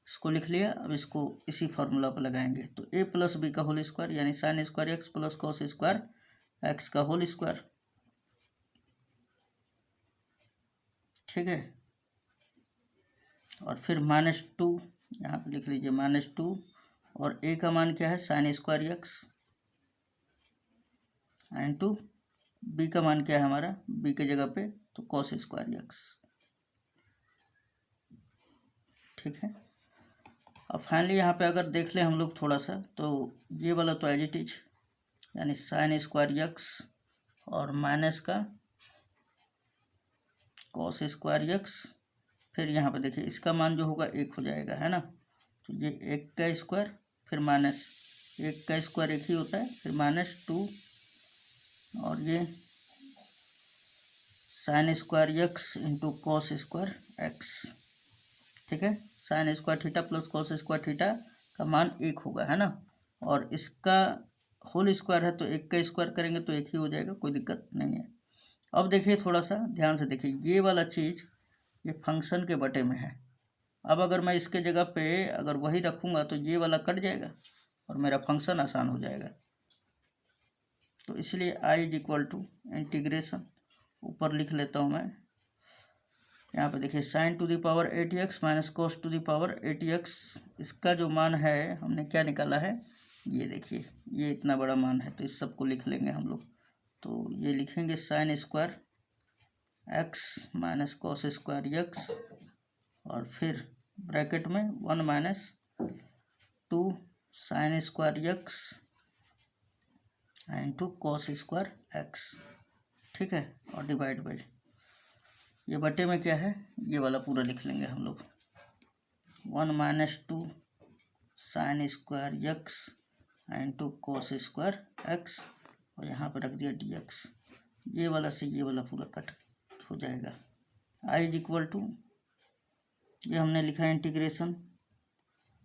इसको लिख लिया। अब इसको इसी फार्मूला पर लगाएंगे, तो ए प्लस बी का होल स्क्वायर यानी sign square x plus cos square x का होल स्क्वायर, ठीक है। और फिर -2 यहाँ पे लिख लीजिए, -2, और ए का मान क्या है, sine square X, into B का मान क्या है हमारा, बी के जगह पे तो कॉस स्क्वायर एक्स, ठीक है। अब फाइनली यहाँ पे अगर देख लें हम लोग थोड़ा सा, तो ये वाला तो एज इट इज, यानी साइन स्क्वायर एक्स और माइनस का कॉस स्क्वायर एक्स, फिर यहाँ पे देखिए इसका मान जो होगा 1 हो जाएगा, है ना, तो ये 1 का स्क्वायर फिर माइनस 1 का स्क्वायर 1 ही होता है, फिर -2 और ये sign square x into cos square x, ठीक है। Sine square theta plus cos square theta का मान 1 होगा, है ना, और इसका होल स्क्वायर है तो 1 का स्क्वायर करेंगे तो 1 ही हो जाएगा, कोई दिक्कत नहीं है। अब देखिए थोड़ा सा ध्यान से देखिए, ये वाला चीज़ ये फंक्शन के बटे में है। अब अगर मैं इसके जगह पे अगर वही रखूँगा तो ये वाला कट जाएगा और मेरा फंक्शन आसान हो जाएगा। तो इसलिए i = इंटीग्रेशन, ऊपर लिख लेता हूँ मैं, यहाँ पे देखिए sin to the power 80x minus cos to the power 80x, इसका जो मान है हमने क्या निकाला है, ये देखिए ये इतना बड़ा मान है, तो इस सब को लिख लेंगे हम लोग। तो ये लिखेंगे sign square x minus cos square x और फिर ब्रैकेट में 1 - 2 sign square x into cos square x, ठीक है, और डिवाइड बाई ये बटे में क्या है, ये वाला पूरा लिख लेंगे हम लोग, 1 - 2 sign square x into cos square x, और यहाँ पर रख दिया dx, ये वाला से ये वाला पूरा कट हो जाएगा। i = ये हमने लिखा है integration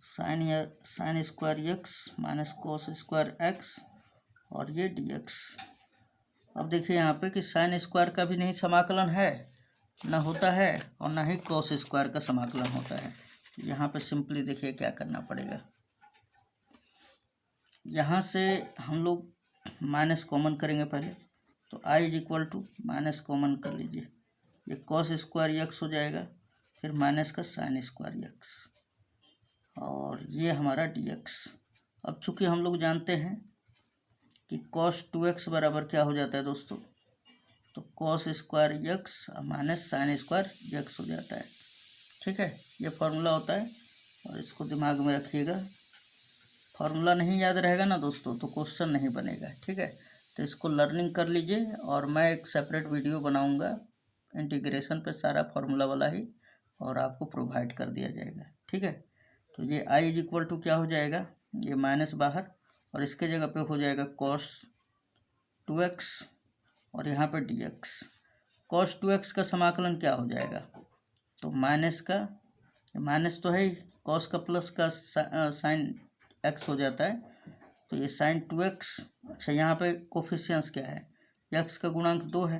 sign square x minus cos square x और ये dx। अब देखिए यहाँ पे कि साइन स्क्वायर का भी नहीं समाकलन है ना होता है और ना ही कॉस स्क्वायर का समाकलन होता है। यहाँ पे सिंपली देखिए क्या करना पड़ेगा, यहाँ से हम लोग माइनस कॉमन करेंगे पहले, तो i = माइनस कॉमन कर लीजिए, ये कॉस स्क्वायर एक्स हो जाएगा, फिर माइनस का साइन स्क्वायर एक्स और ये हमारा dx। अब चूंकि हम लोग जानते हैं कि cos 2x बराबर क्या हो जाता है दोस्तों, तो cos square x minus sine square x हो जाता है, ठीक है, ये फार्मूला होता है और इसको दिमाग में रखिएगा। फार्मूला नहीं याद रहेगा ना दोस्तों तो क्वेश्चन नहीं बनेगा, ठीक है, तो इसको लर्निंग कर लीजिए और मैं एक सेपरेट वीडियो बनाऊंगा इंटीग्रेशन पे, सारा फार्मूला वाला ही, और आपको प्रोवाइड कर दिया जाएगा, ठीक है। तो ये i = क्या हो जाएगा, ये माइनस बाहर और इसके जगह पे हो जाएगा cos 2x और यहाँ पे dx। cos 2x का समाकलन क्या हो जाएगा, तो माइनस का, माइनस तो है ही, cos का प्लस का साइन x हो जाता है, तो ये साइन 2x, अच्छा यहाँ पे कोफिशियंस क्या है, x का गुणांक 2 है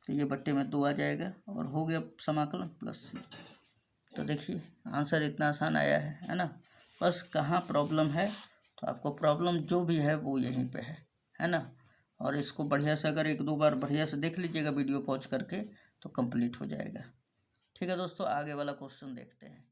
तो ये बट्टे में 2 आ जाएगा और हो गया समाकलन प्लस c। तो देखिए आंसर इतना आसान आया है ना। बस कहाँ प्रॉब्लम है, तो आपको प्रॉब्लम जो भी है वो यहीं पे है ना। और इसको बढ़िया से अगर 1-2 बार बढ़िया से देख लीजिएगा वीडियो पॉज करके तो कंप्लीट हो जाएगा। ठीक है दोस्तों, आगे वाला क्वेश्चन देखते हैं।